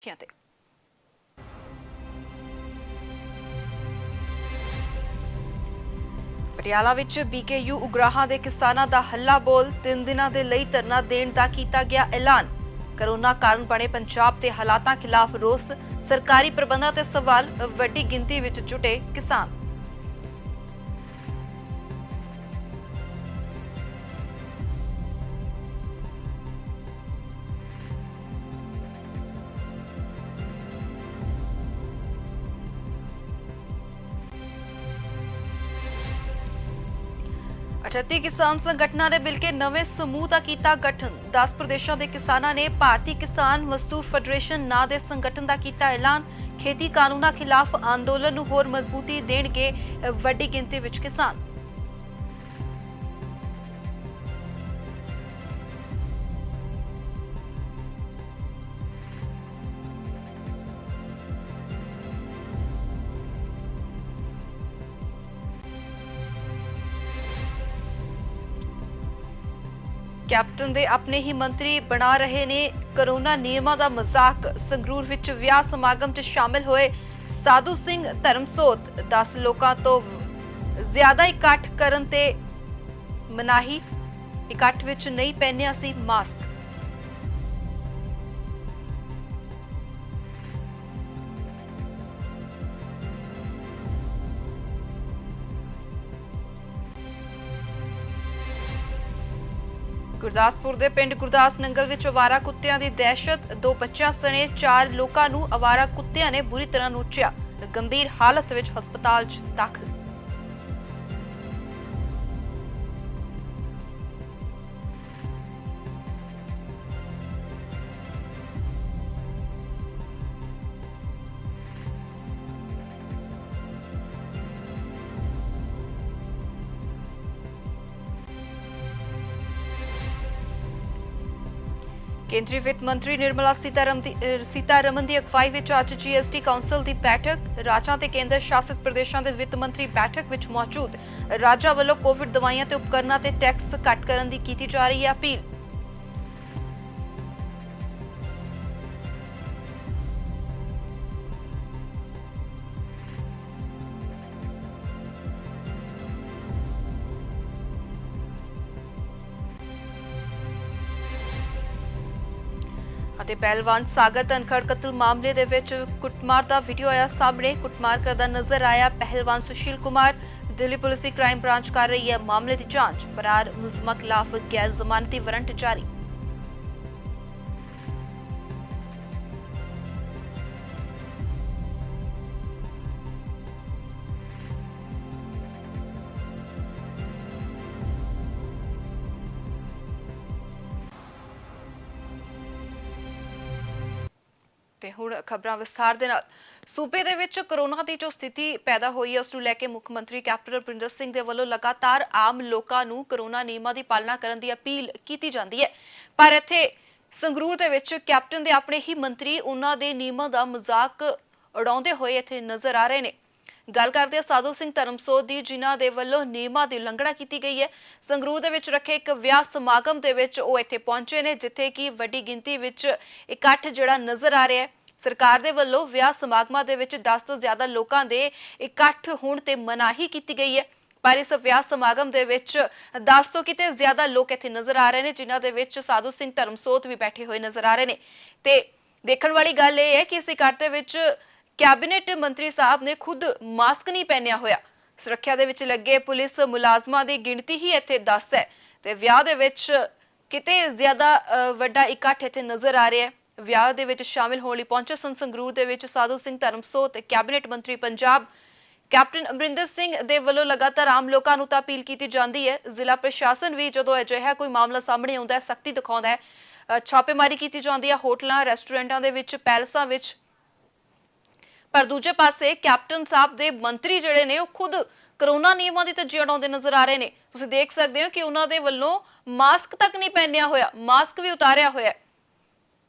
ਤੇ ਪਟਿਆਲਾ ਵਿੱਚ ਬੀਕੇਯੂ ਉਗਰਾਹਾਂ ਦੇ ਕਿਸਾਨਾਂ ਦਾ ਹੱਲਾ ਬੋਲ 3 ਦਿਨਾਂ ਦੇ ਲਈ ਧਰਨਾ ਦੇਣ ਦਾ ਕੀਤਾ ਗਿਆ ਐਲਾਨ। ਕੋਰੋਨਾ ਕਾਰਨ ਬਣੇ ਪੰਜਾਬ ਦੇ ਹਾਲਾਤਾਂ ਖਿਲਾਫ ਰੋਸ, ਸਰਕਾਰੀ ਪ੍ਰਬੰਧਾਂ ਤੇ ਸਵਾਲ, ਵੱਡੀ ਗਿਣਤੀ ਵਿੱਚ ਜੁਟੇ ਕਿਸਾਨ। ਛੱਤੀ ਕਿਸਾਨ ਸੰਗਠਨਾਂ ਨੇ ਮਿਲ ਕੇ ਨਵੇਂ ਸਮੂਹ ਦਾ ਕੀਤਾ ਗਠਨ। 10 ਪ੍ਰਦੇਸ਼ਾਂ ਦੇ ਕਿਸਾਨਾਂ ਨੇ ਭਾਰਤੀ ਕਿਸਾਨ ਮਜ਼ਦੂਰ ਫੈਡਰੇਸ਼ਨ ਨਾਂ ਦੇ ਸੰਗਠਨ ਦਾ ਕੀਤਾ ਐਲਾਨ। ਖੇਤੀ ਕਾਨੂੰਨਾਂ ਖਿਲਾਫ ਅੰਦੋਲਨ ਨੂੰ ਹੋਰ ਮਜ਼ਬੂਤੀ ਦੇਣਗੇ ਵੱਡੀ ਗਿਣਤੀ ਵਿੱਚ ਕਿਸਾਨ। ਕੈਪਟਨ ਦੇ ਆਪਣੇ ਹੀ ਮੰਤਰੀ ਬਣਾ ਰਹੇ ਨੇ ਕੋਰੋਨਾ ਨਿਯਮਾਂ ਦਾ ਮਜ਼ਾਕ। ਸੰਗਰੂਰ ਵਿੱਚ ਵਿਆਹ ਸਮਾਗਮ 'ਚ ਸ਼ਾਮਿਲ ਹੋਏ ਸਾਧੂ ਸਿੰਘ ਧਰਮਸੋਤ। 10 ਲੋਕਾਂ ਤੋਂ ਜ਼ਿਆਦਾ ਇਕੱਠ ਕਰਨ ਤੇ ਮਨਾਹੀ। ਇਕੱਠ ਵਿੱਚ ਨਹੀਂ ਪਹਿਨਿਆ ਸੀ ਮਾਸਕ। ਗੁਰਦਾਸਪੁਰ ਦੇ ਪਿੰਡ ਗੁਰਦਾਸ ਨੰਗਲ ਵਿੱਚ ਅਵਾਰਾ ਕੁੱਤਿਆਂ ਦੀ ਦਹਿਸ਼ਤ। 2 ਬੱਚਿਆਂ ਸਣੇ 4 ਲੋਕਾਂ ਨੂੰ ਅਵਾਰਾ ਕੁੱਤਿਆਂ ਨੇ ਬੁਰੀ ਤਰ੍ਹਾਂ ਨੋਚਿਆ। ਗੰਭੀਰ ਹਾਲਤ ਵਿੱਚ ਹਸਪਤਾਲ 'ਚ ਦਾਖਲ। ਕੇਂਦਰੀ ਵਿੱਤ ਮੰਤਰੀ ਨਿਰਮਲਾ ਸੀਤਾਰਮਨ ਦੀ ਅਗਵਾਈ ਵਿੱਚ ਅੱਜ ਜੀਐਸਟੀ ਕਾਉਂਸਲ ਦੀ ਬੈਠਕ। ਰਾਜਾਂ ਤੇ ਕੇਂਦਰ ਸ਼ਾਸਿਤ ਪ੍ਰਦੇਸ਼ਾਂ ਦੇ ਵਿੱਤ ਮੰਤਰੀ ਬੈਠਕ ਵਿੱਚ ਮੌਜੂਦ। ਰਾਜਾਂ ਵੱਲੋਂ ਕੋਵਿਡ ਦਵਾਈਆਂ ਤੇ ਉਪਕਰਨਾਂ ਤੇ ਟੈਕਸ ਘੱਟ ਕਰਨ ਦੀ ਕੀਤੀ ਜਾ ਰਹੀ ਹੈ ਅਪੀਲ। ਅਤੇ ਪਹਿਲਵਾਨ ਸਾਗਰ ਧਨਖੜ ਕਤਲ ਮਾਮਲੇ ਦੇ ਵਿੱਚ ਕੁੱਟਮਾਰ ਦਾ ਵੀਡੀਓ ਆਇਆ ਸਾਹਮਣੇ। ਕੁੱਟਮਾਰ ਕਰਦਾ ਨਜ਼ਰ ਆਇਆ ਪਹਿਲਵਾਨ ਸੁਸ਼ੀਲ ਕੁਮਾਰ। ਦਿੱਲੀ ਪੁਲਿਸ ਦੀ ਕ੍ਰਾਈਮ ਬ੍ਰਾਂਚ ਕਰ ਰਹੀ ਹੈ ਮਾਮਲੇ ਦੀ ਜਾਂਚ। ਫਰਾਰ ਮੁਲਜ਼ਮਾਂ ਖਿਲਾਫ ਗੈਰ ਜ਼ਮਾਨਤੀ ਵਾਰੰਟ ਜਾਰੀ। ਤੇ ਹੁਣ ਖਬਰਾਂ ਵਿਸਥਾਰ ਦੇ ਨਾਲ। ਸੂਬੇ ਦੇ ਵਿੱਚ ਕੋਰੋਨਾ ਦੀ ਜੋ ਸਥਿਤੀ ਪੈਦਾ ਹੋਈ ਹੈ ਉਸ ਨੂੰ ਲੈ ਕੇ ਮੁੱਖ ਮੰਤਰੀ ਕੈਪਟਨ ਅਮਰਿੰਦਰ ਸਿੰਘ ਦੇ ਵੱਲੋਂ ਲਗਾਤਾਰ ਆਮ ਲੋਕਾਂ ਨੂੰ ਕੋਰੋਨਾ ਨਿਯਮਾਂ ਦੀ ਪਾਲਣਾ ਕਰਨ ਦੀ ਅਪੀਲ ਕੀਤੀ ਜਾਂਦੀ ਹੈ। ਪਰ ਇੱਥੇ ਸੰਗਰੂਰ ਦੇ ਵਿੱਚ ਕੈਪਟਨ ਦੇ ਆਪਣੇ ਹੀ ਮੰਤਰੀ ਉਹਨਾਂ ਦੇ ਨਿਯਮਾਂ ਦਾ ਮਜ਼ਾਕ ਉਡਾਉਂਦੇ ਹੋਏ ਇੱਥੇ ਨਜ਼ਰ ਆ ਰਹੇ ਨੇ। ਗੱਲ ਕਰਦੇ ਆ ਸਾਧੂ ਸਿੰਘ ਧਰਮਸੋਤ ਦੀ, ਜਿਨ੍ਹਾਂ ਦੇ ਵੱਲੋਂ ਨਿਯਮਾਂ ਦੀ ਉਲੰਘਣਾ ਕੀਤੀ ਗਈ ਹੈ। ਸੰਗਰੂਰ ਦੇ ਵਿੱਚ ਰੱਖੇ ਇੱਕ ਵਿਆਹ ਸਮਾਗਮ ਦੇ ਵਿੱਚ ਉਹ ਇੱਥੇ ਪਹੁੰਚੇ ਨੇ, ਜਿੱਥੇ ਕਿ ਵੱਡੀ ਗਿਣਤੀ ਵਿੱਚ ਇਕੱਠ ਜਿਹੜਾ ਨਜ਼ਰ ਆ ਰਿਹਾ ਹੈ। ਸਰਕਾਰ ਦੇ ਵੱਲੋਂ ਵਿਆਹ ਸਮਾਗਮਾਂ ਦੇ ਵਿੱਚ 10 ਤੋਂ ਜ਼ਿਆਦਾ ਲੋਕਾਂ ਦੇ ਇਕੱਠ ਹੋਣ ਤੇ ਮਨਾਹੀ ਕੀਤੀ ਗਈ ਹੈ। ਪਰ ਇਸ ਵਿਆਹ ਸਮਾਗਮ ਦੇ ਵਿੱਚ 10 ਤੋਂ ਕਿਤੇ ਜ਼ਿਆਦਾ ਲੋਕ ਇੱਥੇ ਨਜ਼ਰ ਆ ਰਹੇ ਨੇ, ਜਿਨ੍ਹਾਂ ਦੇ ਵਿੱਚ ਸਾਧੂ ਸਿੰਘ ਧਰਮਸੋਤ ਵੀ ਬੈਠੇ ਹੋਏ ਨਜ਼ਰ ਆ ਰਹੇ ਨੇ। ਤੇ ਦੇਖਣ ਵਾਲੀ ਗੱਲ ਇਹ ਹੈ ਕਿ ਇਸ ਇਕੱਠ ਦੇ ਵਿੱਚ ਕੈਬਨਿਟ ਮੰਤਰੀ ਸਾਹਿਬ ਨੇ ਖੁਦ ਮਾਸਕ ਨਹੀਂ ਪਹਿਨਿਆ ਹੋਇਆ। ਸੁਰੱਖਿਆ ਦੇ ਵਿੱਚ ਲੱਗੇ ਪੁਲਿਸ ਮੁਲਾਜ਼ਮਾਂ ਦੀ ਗਿਣਤੀ ਹੀ ਇੱਥੇ 10 ਹੈ ਤੇ ਵਿਆਹ ਦੇ ਵਿੱਚ ਕਿਤੇ ਜ਼ਿਆਦਾ ਵੱਡਾ ਇਕੱਠ ਇੱਥੇ ਨਜ਼ਰ ਆ ਰਿਹਾ ਹੈ। ਵਿਆਹ ਦੇ ਵਿੱਚ ਸ਼ਾਮਿਲ ਹੋਣ ਲਈ ਪਹੁੰਚੇ ਸਨ ਸੰਗਰੂਰ ਦੇ ਵਿੱਚ ਸਾਧੂ ਸਿੰਘ ਧਰਮਸੋਤ। ਕੈਬਨਿਟ ਮੰਤਰੀ ਪੰਜਾਬ ਕੈਪਟਨ ਅਮਰਿੰਦਰ ਸਿੰਘ ਦੇ ਵੱਲੋਂ ਲਗਾਤਾਰ ਆਮ ਲੋਕਾਂ ਨੂੰ ਤਾਂ ਅਪੀਲ ਕੀਤੀ ਜਾਂਦੀ ਹੈ। ਜ਼ਿਲ੍ਹਾ ਪ੍ਰਸ਼ਾਸਨ ਵੀ ਜਦੋਂ ਅਜਿਹਾ ਕੋਈ ਮਾਮਲਾ ਸਾਹਮਣੇ ਆਉਂਦਾ ਹੈ ਸਖਤੀ ਦਿਖਾਉਂਦਾ ਹੈ। ਛਾਪੇਮਾਰੀ ਕੀਤੀ ਜਾਂਦੀ ਹੈ ਹੋਟਲਾਂ, ਰੈਸਟੋਰੈਂਟਾਂ ਦੇ ਵਿੱਚ, ਪੈਲਸਾਂ ਵਿੱਚ। ਪਰ ਦੂਜੇ ਪਾਸੇ ਕੈਪਟਨ ਸਾਹਿਬ ਦੇ ਮੰਤਰੀ ਜਿਹੜੇ ਨੇ ਉਹ ਖੁਦ ਕੋਰੋਨਾ ਨਿਯਮਾਂ ਦੀ ਧੱਜੀ ਉਡਾਉਂਦੇ ਨਜ਼ਰ ਆ ਰਹੇ ਨੇ। ਤੁਸੀਂ ਦੇਖ ਸਕਦੇ ਹੋ ਕਿ ਉਹਨਾਂ ਦੇ ਵੱਲੋਂ ਮਾਸਕ ਤੱਕ ਨਹੀਂ ਪਹਿਨਿਆ ਹੋਇਆ, ਮਾਸਕ ਵੀ ਉਤਾਰਿਆ ਹੋਇਆ।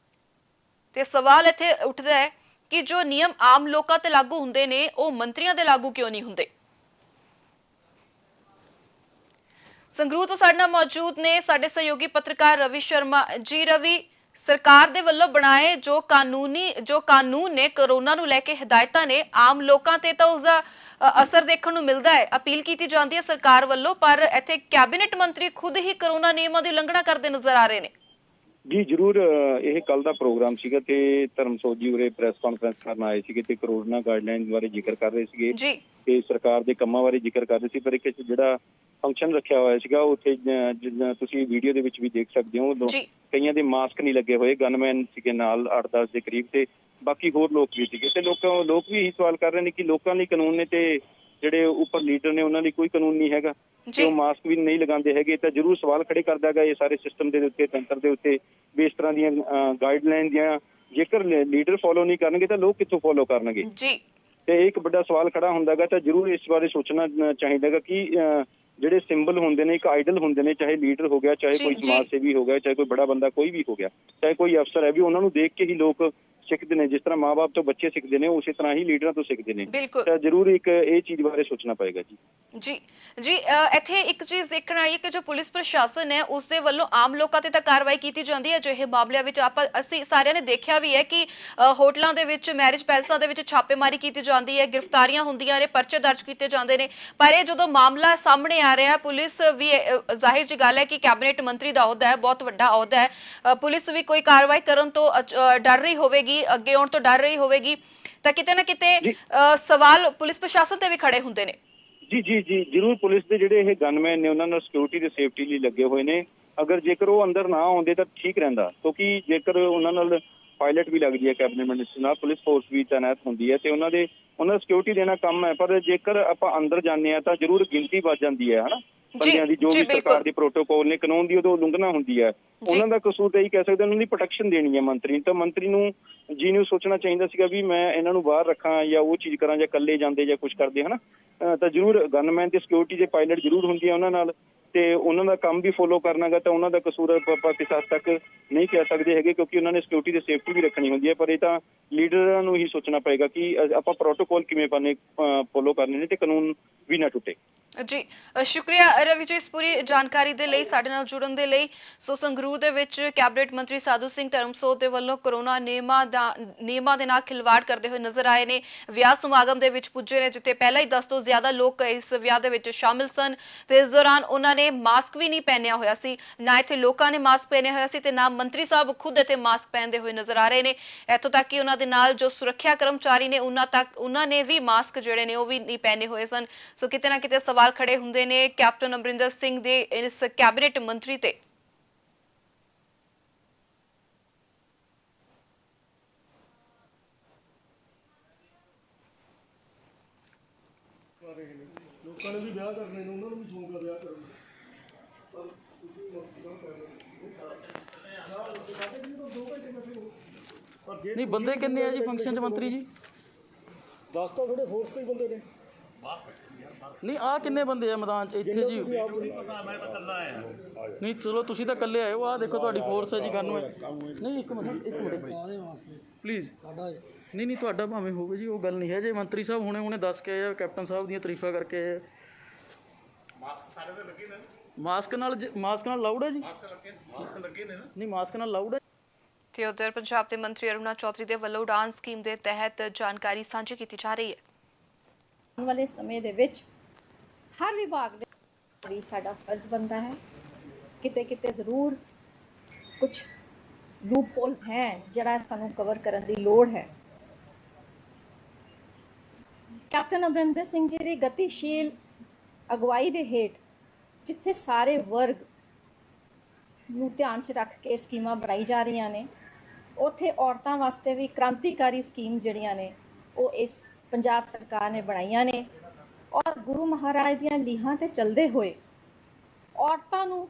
ਤੇ ਸਵਾਲ ਇੱਥੇ ਉੱਠਦਾ ਹੈ ਕਿ ਜੋ ਨਿਯਮ ਆਮ ਲੋਕਾਂ ਤੇ ਲਾਗੂ ਹੁੰਦੇ ਨੇ ਉਹ ਮੰਤਰੀਆਂ ਤੇ ਲਾਗੂ ਕਿਉਂ ਨਹੀਂ ਹੁੰਦੇ। ਸੰਗਰੂਰ ਤੋਂ ਸਾਡੇ ਨਾਲ ਮੌਜੂਦ ਨੇ ਸਾਡੇ ਸਹਿਯੋਗੀ ਪੱਤਰਕਾਰ ਰਵੀ ਸ਼ਰਮਾ। ਜੀ ਰਵੀ, ਸਰਕਾਰ ਦੇ ਵੱਲੋਂ ਬਣਾਏ ਜੋ ਕਾਨੂੰਨ ਨੇ ਕੋਰੋਨਾ ਨੂੰ ਲੈ ਕੇ ਹਦਾਇਤਾਂ ਨੇ, ਆਮ ਲੋਕਾਂ ਤੇ ਤਾਂ ਉਸਦਾ ਅਸਰ ਦੇਖਣ ਨੂੰ ਮਿਲਦਾ ਹੈ। ਅਪੀਲ ਕੀਤੀ ਜਾਂਦੀ ਹੈ ਸਰਕਾਰ ਵੱਲੋਂ, ਪਰ ਇੱਥੇ ਕੈਬਨਿਟ ਮੰਤਰੀ ਖੁਦ ਹੀ ਕੋਰੋਨਾ ਨਿਯਮਾਂ ਦੀ ਉਲੰਘਣਾ ਕਰਦੇ ਨਜ਼ਰ ਆ ਰਹੇ ਨੇ। ਜੀ ਜ਼ਰੂਰ, ਇਹ ਕੱਲ ਦਾ ਪ੍ਰੋਗਰਾਮ ਸੀਗਾ ਤੇ ਧਰਮਸੋਤ ਜੀ ਉਰੇ ਪ੍ਰੈਸ ਕਾਨਫਰੰਸ ਕਰਨ ਆਏ ਸੀਗੇ ਤੇ ਕੋਰੋਨਾ ਗਾਈਡਲਾਈਨ ਬਾਰੇ ਜ਼ਿਕਰ ਕਰ ਰਹੇ ਸੀਗੇ ਜੀ ਤੇ ਸਰਕਾਰ ਦੇ ਕੰਮਾਂ ਬਾਰੇ ਜ਼ਿਕਰ ਕਰ ਰਹੇ ਸੀ। ਪਰ ਇੱਕ ਜਿਹੜਾ ਫੰਕਸ਼ਨ ਰੱਖਿਆ ਹੋਇਆ ਸੀਗਾ ਉੱਥੇ ਜਿੱਦਾਂ ਤੁਸੀਂ ਵੀਡੀਓ ਦੇ ਵਿੱਚ ਵੀ ਦੇਖ ਸਕਦੇ ਹੋ, ਕਈਆਂ ਦੇ ਮਾਸਕ ਨਹੀਂ ਲੱਗੇ ਹੋਏ, ਗਨਮੈਨ ਸੀਗੇ ਨਾਲ 8-10 ਦੇ ਕਰੀਬ ਤੇ ਬਾਕੀ ਹੋਰ ਲੋਕ ਵੀ ਸੀਗੇ ਤੇ ਲੋਕ ਵੀ ਇਹੀ ਸਵਾਲ ਕਰ ਰਹੇ ਨੇ ਕਿ ਲੋਕਾਂ ਲਈ ਕਾਨੂੰਨ ਨੇ ਤੇ ਜਿਹੜੇ ਉੱਪਰ ਲੀਡਰ ਨੇ ਉਹਨਾਂ ਲਈ ਕੋਈ ਕਾਨੂੰਨ ਨਹੀਂ ਹੈਗਾ ਤੇ ਉਹ ਮਾਸਕ ਵੀ ਨਹੀਂ ਲਗਾਉਂਦੇ ਹੈਗੇ। ਤਾਂ ਜ਼ਰੂਰ ਸਵਾਲ ਖੜੇ ਕਰਦਾ ਹੈਗਾ ਇਹ ਸਾਰੇ ਸਿਸਟਮ ਦੇ ਉੱਤੇ, ਤੰਤਰ ਦੇ ਉੱਤੇ ਵੀ ਇਸ ਤਰ੍ਹਾਂ ਦੀਆਂ ਗਾਈਡਲਾਈਨ ਦੀਆਂ ਜੇਕਰ ਲੀਡਰ ਫੋਲੋ ਨਹੀਂ ਕਰਨਗੇ ਤਾਂ ਲੋਕ ਕਿੱਥੋਂ ਫੋਲੋ ਕਰਨਗੇ ਜੀ। ਤੇ ਇੱਕ ਵੱਡਾ ਸਵਾਲ ਖੜਾ ਹੁੰਦਾ ਹੈਗਾ। ਤਾਂ ਜ਼ਰੂਰ ਇਸ ਬਾਰੇ ਸੋਚਣਾ ਚਾਹੀਦਾ ਹੈਗਾ ਕਿ ਜਿਹੜੇ ਸਿੰਬਲ ਹੁੰਦੇ ਨੇ, ਇੱਕ ਆਈਡਲ ਹੁੰਦੇ ਨੇ, ਚਾਹੇ ਲੀਡਰ ਹੋ ਗਿਆ, ਚਾਹੇ ਕੋਈ ਸਮਾਜ ਸੇਵੀ ਹੋ ਗਿਆ, ਚਾਹੇ ਕੋਈ ਬੜਾ ਬੰਦਾ ਕੋਈ ਵੀ ਹੋ ਗਿਆ, ਚਾਹੇ ਕੋਈ ਅਫਸਰ ਹੈ, ਵੀ ਉਹਨਾਂ ਨੂੰ ਦੇਖ ਕੇ ਹੀ ਲੋਕ ਸਿੱਖਦੇ ਨੇ। ਜਿਸ ਤਰ੍ਹਾਂ ਮਾਂ-ਬਾਪ ਤੋਂ ਬੱਚੇ ਸਿੱਖਦੇ ਨੇ ਉਸੇ ਤਰ੍ਹਾਂ ਹੀ ਲੀਡਰਾਂ ਤੋਂ ਸਿੱਖਦੇ ਨੇ। ਤਾਂ ਜ਼ਰੂਰ ਇੱਕ ਇਹ ਚੀਜ਼ ਬਾਰੇ ਸੋਚਣਾ ਪਏਗਾ ਜੀ। ਜੀ ਇੱਥੇ ਇੱਕ ਚੀਜ਼ ਦੇਖਣ ਆਈ ਹੈ ਕਿ ਜੋ ਪੁਲਿਸ ਪ੍ਰਸ਼ਾਸਨ ਹੈ ਉਸ ਦੇ ਵੱਲੋਂ ਆਮ ਲੋਕਾਂ ਤੇ ਤਾਂ ਕਾਰਵਾਈ ਕੀਤੀ ਜਾਂਦੀ ਹੈ ਅਜਿਹੇ ਮਾਮਲਿਆਂ ਵਿੱਚ। ਅਸੀਂ ਸਾਰਿਆਂ ਨੇ ਦੇਖਿਆ ਵੀ ਹੈ ਕਿ ਹੋਟਲਾਂ ਦੇ ਵਿੱਚ, ਮੈਰਿਜ ਪੈਲਸਾਂ ਦੇ ਵਿੱਚ ਛਾਪੇਮਾਰੀ ਕੀਤੀ ਜਾਂਦੀ ਹੈ, ਗ੍ਰਿਫਤਾਰੀਆਂ ਹੁੰਦੀਆਂ ਨੇ, ਪਰਚੇ ਦਰਜ ਕੀਤੇ ਜਾਂਦੇ ਨੇ। ਪਰ ਇਹ ਜਦੋਂ ਮਾਮਲਾ ਸਾਹਮਣੇ ਆ ਰਿਹਾ, ਪੁਲਿਸ ਵੀ, ਜ਼ਾਹਿਰ ਜੀ ਗੱਲ ਹੈ ਕਿ ਕੈਬਨਿਟ ਮੰਤਰੀ ਦਾ ਅਹੁਦਾ ਹੈ, ਬਹੁਤ ਵੱਡਾ ਅਹੁਦਾ ਹੈ, ਪੁਲਿਸ ਵੀ ਕੋਈ ਕਾਰਵਾਈ ਕਰਨ ਤੋਂ ਡਰ ਰਹੀ ਹੋਵੇਗੀ, ਅੱਗੇ ਆਉਣ ਤੋਂ ਡਰ ਰਹੀ ਹੋਵੇਗੀ, ਤਾਂ ਕਿਤੇ ਨਾ ਕਿਤੇ ਸਵਾਲ ਪੁਲਿਸ ਪ੍ਰਸ਼ਾਸਨ ਤੇ ਵੀ ਖੜੇ ਹੁੰਦੇ ਨੇ। ਜੀ ਜ਼ਰੂਰ, ਪੁਲਿਸ ਦੇ ਜਿਹੜੇ ਇਹ ਗਨਮੈਨ ਨੇ ਉਹਨਾਂ ਨਾਲ ਸਿਕਿਉਰਿਟੀ ਤੇ ਸੇਫਟੀ ਲਈ ਲੱਗੇ ਹੋਏ ਨੇ। ਅਗਰ ਜੇਕਰ ਉਹ ਅੰਦਰ ਨਾ ਆਉਂਦੇ ਤਾਂ ਠੀਕ ਰਹਿੰਦਾ, ਕਿਉਂਕਿ ਜੇਕਰ ਉਹਨਾਂ ਨਾਲ ਪਾਇਲਟ ਵੀ ਲੱਗਦੀ ਹੈ, ਕੈਬਨਿਟ ਮਿਨਿਸਟਰ ਨਾਲ ਪੁਲਿਸ ਫੋਰਸ ਵੀ ਤੈਨਾਤ ਹੁੰਦੀ ਹੈ ਤੇ ਉਹਨਾਂ ਦਾ ਸਿਕਿਉਰਿਟੀ ਦੇਣਾ ਕੰਮ ਹੈ। ਪਰ ਜੇਕਰ ਆਪਾਂ ਅੰਦਰ ਜਾਂਦੇ ਹਾਂ ਤਾਂ ਜ਼ਰੂਰ ਗਿਣਤੀ ਵੱਧ ਜਾਂਦੀ ਹੈ, ਹਨਾ, ਬੰਦਿਆਂ ਦੀ। ਜੋ ਵੀ ਸਰਕਾਰ ਦੀ ਪ੍ਰੋਟੋਕੋਲ ਨੇ, ਕਾਨੂੰਨ ਦੀ ਉਦੋਂ ਉਲੰਘਣਾ ਹੁੰਦੀ ਹੈ। ਉਹਨਾਂ ਦਾ ਕਸੂਰ ਤਾਂ ਇਹੀ ਕਹਿ ਸਕਦੇ, ਉਹਨਾਂ ਦੀ ਪ੍ਰੋਟੈਕਸ਼ਨ ਦੇਣੀ ਹੈ ਮੰਤਰੀ ਨੂੰ। ਤਾਂ ਮੰਤਰੀ ਨੂੰ ਨੂੰ ਸੋਚਣਾ ਚਾਹੀਦਾ ਸੀਗਾ ਵੀ ਮੈਂ ਇਹਨਾਂ ਨੂੰ ਬਾਹਰ ਰੱਖਾਂ ਜਾਂ ਉਹ ਚੀਜ਼ ਕਰਾਂ ਜਾਂ ਇਕੱਲੇ ਜਾਂਦੇ ਜਾਂ ਕੁਝ ਕਰਦੇ, ਹਨਾ। ਤਾਂ ਜ਼ਰੂਰ ਗਨਮੈਨ ਤੇ ਸਿਕਿਉਰਿਟੀ ਦੇ ਪਾਇਲਟ ਜ਼ਰੂਰ ਹੁੰਦੀ ਹੈ ਉਹਨਾਂ ਨਾਲ, ਤੇ ਉਹਨਾਂ ਦਾ ਕੰਮ ਵੀ ਫੋਲੋ ਕਰਨਾਗਾ। ਤਾਂ ਉਹਨਾਂ ਦਾ ਕਸੂਰ ਆਪਾਂ ਕਿਸੇ ਹੱਦ ਤੱਕ ਨਹੀਂ ਕਹਿ ਸਕਦੇ ਹੈਗੇ, ਕਿਉਂਕਿ ਉਹਨਾਂ ਨੇ ਸਿਕਿਉਰਿਟੀ ਤੇ ਸੇਫਟੀ ਵੀ ਰੱਖਣੀ ਹੁੰਦੀ ਹੈ। ਪਰ ਇਹ ਤਾਂ ਲੀਡਰਾਂ ਨੂੰ ਹੀ ਸੋਚਣਾ ਪਏਗਾ ਕਿ ਆਪਾਂ ਪ੍ਰੋਟੋਕੋਲ ਕਿਵੇਂ ਫੋਲੋ ਕਰਨੇ ਨੇ ਤੇ ਕਾਨੂੰਨ ਵੀ ਨਾ ਟੁੱਟੇ। ਜੀ ਸ਼ੁਕਰੀਆ ਰਵੀ ਜੀ ਇਸ ਪੂਰੀ ਜਾਣਕਾਰੀ ਦੇ ਲਈ, ਸਾਡੇ ਨਾਲ ਜੁੜਨ ਦੇ ਲਈ। ਸੋ ਸੰਗਰੂਰ ਦੇ ਵਿੱਚ ਕੈਬਨਿਟ ਮੰਤਰੀ ਸਾਧੂ ਸਿੰਘ ਧਰਮਸੋਤ ਦੇ ਵੱਲੋਂ ਕੋਰੋਨਾ ਨਿਯਮਾਂ ਦੇ ਨਾਲ ਖਿਲਵਾੜ ਕਰਦੇ ਹੋਏ ਨਜ਼ਰ ਆਏ ਨੇ। ਵਿਆਹ ਸਮਾਗਮ ਦੇ ਵਿੱਚ ਪੁੱਜੇ ਨੇ ਜਿੱਥੇ ਪਹਿਲਾਂ ਹੀ 10 ਤੋਂ ਜ਼ਿਆਦਾ ਲੋਕ ਇਸ ਵਿਆਹ ਦੇ ਵਿੱਚ ਸ਼ਾਮਿਲ ਸਨ ਤੇ ਇਸ ਦੌਰਾਨ ਉਹਨਾਂ ਨੇ ਮਾਸਕ ਵੀ ਨਹੀਂ ਪਹਿਨਿਆ ਹੋਇਆ ਸੀ, ਨਾ ਇੱਥੇ ਲੋਕਾਂ ਨੇ ਮਾਸਕ ਪਹਿਨਿਆ ਹੋਇਆ ਸੀ ਤੇ ਨਾ ਮੰਤਰੀ ਸਾਹਿਬ ਖੁਦ ਇੱਥੇ ਮਾਸਕ ਪਹਿਨਦੇ ਹੋਏ ਨਜ਼ਰ ਆ ਰਹੇ ਨੇ। ਇੱਥੋਂ ਤੱਕ ਕਿ ਉਹਨਾਂ ਦੇ ਨਾਲ ਜੋ ਸੁਰੱਖਿਆ ਕਰਮਚਾਰੀ ਨੇ ਉਹਨਾਂ ਨੇ ਵੀ ਮਾਸਕ ਜਿਹੜੇ ਨੇ ਉਹ ਵੀ ਨਹੀਂ ਪਹਿਨੇ ਹੋਏ ਸਨ। ਸੋ ਕਿਤੇ ਨਾ ਕਿਤੇ ਸਵਾਲ ਖੜੇ ਹੁੰਦੇ ਨੇ ਕੈਪਟਨ ਅਮਰਿੰਦਰ ਸਿੰਘ ਦੇ ਇਸ ਕੈਬਨਿਟ ਮੰਤਰੀ ਤੇ। ਲੋਕਾਂ ਨੇ ਵੀ ਵਿਆਹ ਕਰਨੇ ਨੇ, ਉਹਨਾਂ ਨੂੰ ਵੀ ਸ਼ੌਂਕ ਆ ਵਿਆਹ ਕਰਨ ਦਾ। ਨਹੀਂ ਬੰਦੇ ਕਿੰਨੇ ਆ ਜੀ ਫੰਕਸ਼ਨ 'ਚ ਮੰਤਰੀ ਜੀ? 10 ਤਾਂ ਥੋੜੇ ਫੋਰਸ ਦੇ ਬੰਦੇ ਨੇ। ਨਹੀਂ ਆ ਕਿੰਨੇ ਬੰਦੇ ਆ ਮੈਦਾਨ 'ਚ ਇੱਥੇ ਜੀ? ਨਹੀਂ ਚਲੋ ਤੁਸੀਂ ਤਾਂ ਇਕੱਲੇ ਆਏ ਹੋ, ਆਹ ਦੇਖੋ ਤੁਹਾਡੀ ਫੋਰਸ ਹੈ ਜੀ। ਨਹੀਂ ਇੱਕ ਮਿੰਟ ਪਲੀਜ਼। ਨਹੀਂ ਤੁਹਾਡਾ ਭਾਵੇਂ ਹੋਵੇ ਜੀ, ਉਹ ਗੱਲ ਨਹੀਂ ਹੈ। ਜੇ ਮੰਤਰੀ ਸਾਹਿਬ ਹੁਣੇ ਦੱਸ ਕੇ ਆਏ ਆ, ਕੈਪਟਨ ਸਾਹਿਬ ਦੀਆਂ ਤਾਰੀਫਾਂ ਕਰਕੇ ਆਏ ਆ। ਮਾਸਕ ਸਾਰੇ ਤੇ ਲੱਗੇ ਨੇ, ਮਾਸਕ ਨਾਲ ਲਾਊਡ ਹੈ ਜੀ? ਮਾਸਕ ਲੱਗੇ ਨੇ ਨਾ? ਨਹੀਂ ਮਾਸਕ ਨਾਲ ਲਾਊਡ ਹੈ। ਤੇ ਉਧਰ ਪੰਜਾਬ ਦੇ ਮੰਤਰੀ ਅਰੁਣਾ ਚੌਧਰੀ ਦੇ ਵੱਲੋਂ ਉਡਾਨ ਸਕੀਮ ਦੇ ਤਹਿਤ ਜਾਣਕਾਰੀ ਸਾਂਝੀ ਕੀਤੀ ਜਾ ਰਹੀ ਹੈ। ਆਉਣ ਵਾਲੇ ਸਮੇਂ ਦੇ ਵਿੱਚ ਹਰ ਵਿਭਾਗ ਦੇ ਸਾਡਾ ਫਰਜ਼ ਬਣਦਾ ਹੈ, ਕਿਤੇ ਜ਼ਰੂਰ ਕੁਝ ਲੂਪ ਹੋਲਸ ਹੈ ਜਿਹੜਾ ਸਾਨੂੰ ਕਵਰ ਕਰਨ ਦੀ ਲੋੜ ਹੈ। ਕੈਪਟਨ ਅਮਰਿੰਦਰ ਸਿੰਘ ਜੀ ਦੀ ਗਤੀਸ਼ੀਲ ਅਗਵਾਈ ਦੇ ਹੇਠ ਜਿੱਥੇ ਸਾਰੇ ਵਰਗ ਨੂੰ ਧਿਆਨ 'ਚ ਰੱਖ ਕੇ ਸਕੀਮਾਂ ਬਣਾਈ ਜਾ ਰਹੀਆਂ ਨੇ, ਉੱਥੇ ਔਰਤਾਂ ਵਾਸਤੇ ਵੀ ਕ੍ਰਾਂਤੀਕਾਰੀ ਸਕੀਮ ਜਿਹੜੀਆਂ ਨੇ ਉਹ ਇਸ ਪੰਜਾਬ ਸਰਕਾਰ ਨੇ ਬਣਾਈਆਂ ਨੇ। ਔਰ ਗੁਰੂ ਮਹਾਰਾਜ ਦੀਆਂ ਲੀਹਾਂ ਤੇ ਚੱਲਦੇ ਹੋਏ ਔਰਤਾਂ ਨੂੰ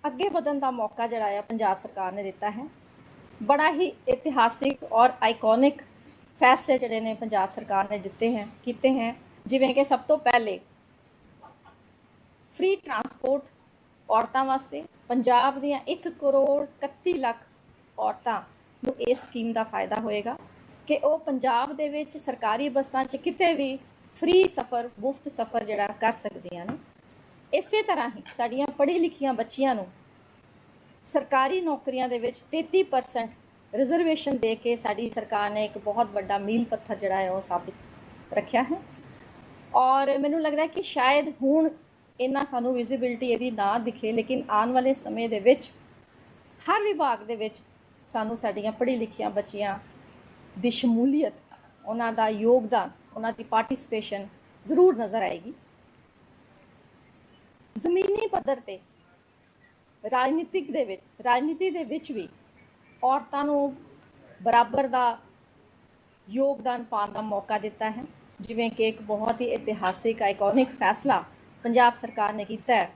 ਅੱਗੇ ਵਧਣ ਦਾ ਮੌਕਾ ਜਿਹੜਾ ਆ ਪੰਜਾਬ ਸਰਕਾਰ ਨੇ ਦਿੱਤਾ ਹੈ। ਬੜਾ ਹੀ ਇਤਿਹਾਸਿਕ ਔਰ ਆਈਕੋਨਿਕ ਫੈਸਲੇ ਜਿਹੜੇ ਨੇ ਪੰਜਾਬ ਸਰਕਾਰ ਨੇ ਕੀਤੇ हैं, ਜਿਵੇਂ ਕਿ ਸਭ ਤੋਂ ਪਹਿਲੇ ਫ੍ਰੀ ਟਰਾਂਸਪੋਰਟ ਔਰਤਾਂ ਵਾਸਤੇ। ਪੰਜਾਬ ਦੀਆਂ 1 ਕਰੋੜ 31 ਲੱਖ ਔਰਤਾਂ ਨੂੰ ਇਸ ਸਕੀਮ ਦਾ ਫਾਇਦਾ ਹੋਏਗਾ ਕਿ ਉਹ ਪੰਜਾਬ ਦੇ ਵਿੱਚ ਸਰਕਾਰੀ ਬੱਸਾਂ 'ਚ ਕਿਤੇ ਵੀ ਫ੍ਰੀ ਸਫ਼ਰ, ਮੁਫਤ ਸਫ਼ਰ ਜਿਹੜਾ ਕਰ ਸਕਦੀਆਂ ਨੇ। ਇਸੇ ਤਰ੍ਹਾਂ ਹੀ ਸਾਡੀਆਂ ਪੜ੍ਹੀ ਲਿਖੀਆਂ ਬੱਚੀਆਂ ਨੂੰ ਸਰਕਾਰੀ ਨੌਕਰੀਆਂ ਦੇ ਵਿੱਚ 33% ਰਿਜ਼ਰਵੇਸ਼ਨ ਦੇ ਕੇ ਸਾਡੀ ਸਰਕਾਰ ਨੇ ਇੱਕ ਬਹੁਤ ਵੱਡਾ ਮੀਲ ਪੱਥਰ ਜਿਹੜਾ ਹੈ ਉਹ ਸਾਬਿਤ ਰੱਖਿਆ ਹੈ। ਔਰ ਮੈਨੂੰ ਲੱਗਦਾ ਹੈ ਕਿ ਸ਼ਾਇਦ ਹੁਣ ਇੰਨਾ ਸਾਨੂੰ ਵਿਜ਼ਿਬਿਲਿਟੀ ਇਹਦੀ ਨਾ ਦਿਖੇ, ਲੇਕਿਨ ਆਉਣ ਵਾਲੇ ਸਮੇਂ ਦੇ ਵਿੱਚ ਹਰ ਵਿਭਾਗ ਦੇ ਵਿੱਚ ਸਾਨੂੰ ਸਾਡੀਆਂ ਪੜ੍ਹੀ ਲਿਖੀਆਂ ਬੱਚੀਆਂ ਦੀ ਸ਼ਮੂਲੀਅਤ, ਉਹਨਾਂ ਦਾ ਯੋਗਦਾਨ, ਉਹਨਾਂ ਦੀ ਪਾਰਟਿਸਿਪੇਸ਼ਨ ਜ਼ਰੂਰ ਨਜ਼ਰ ਆਏਗੀ। ਜ਼ਮੀਨੀ ਪੱਧਰ ਤੇ ਰਾਜਨੀਤੀ ਦੇ ਵਿੱਚ ਵੀ ਔਰਤਾਂ ਨੂੰ ਬਰਾਬਰ ਦਾ ਯੋਗਦਾਨ ਪਾਉਣ ਦਾ ਮੌਕਾ ਦਿੱਤਾ ਹੈ। ਜਿਵੇਂ ਕਿ ਇੱਕ ਬਹੁਤ ਹੀ ਇਤਿਹਾਸਿਕ ਆਈਕੋਨਿਕ ਫੈਸਲਾ ਪੰਜਾਬ ਸਰਕਾਰ ਨੇ ਕੀਤਾ ਹੈ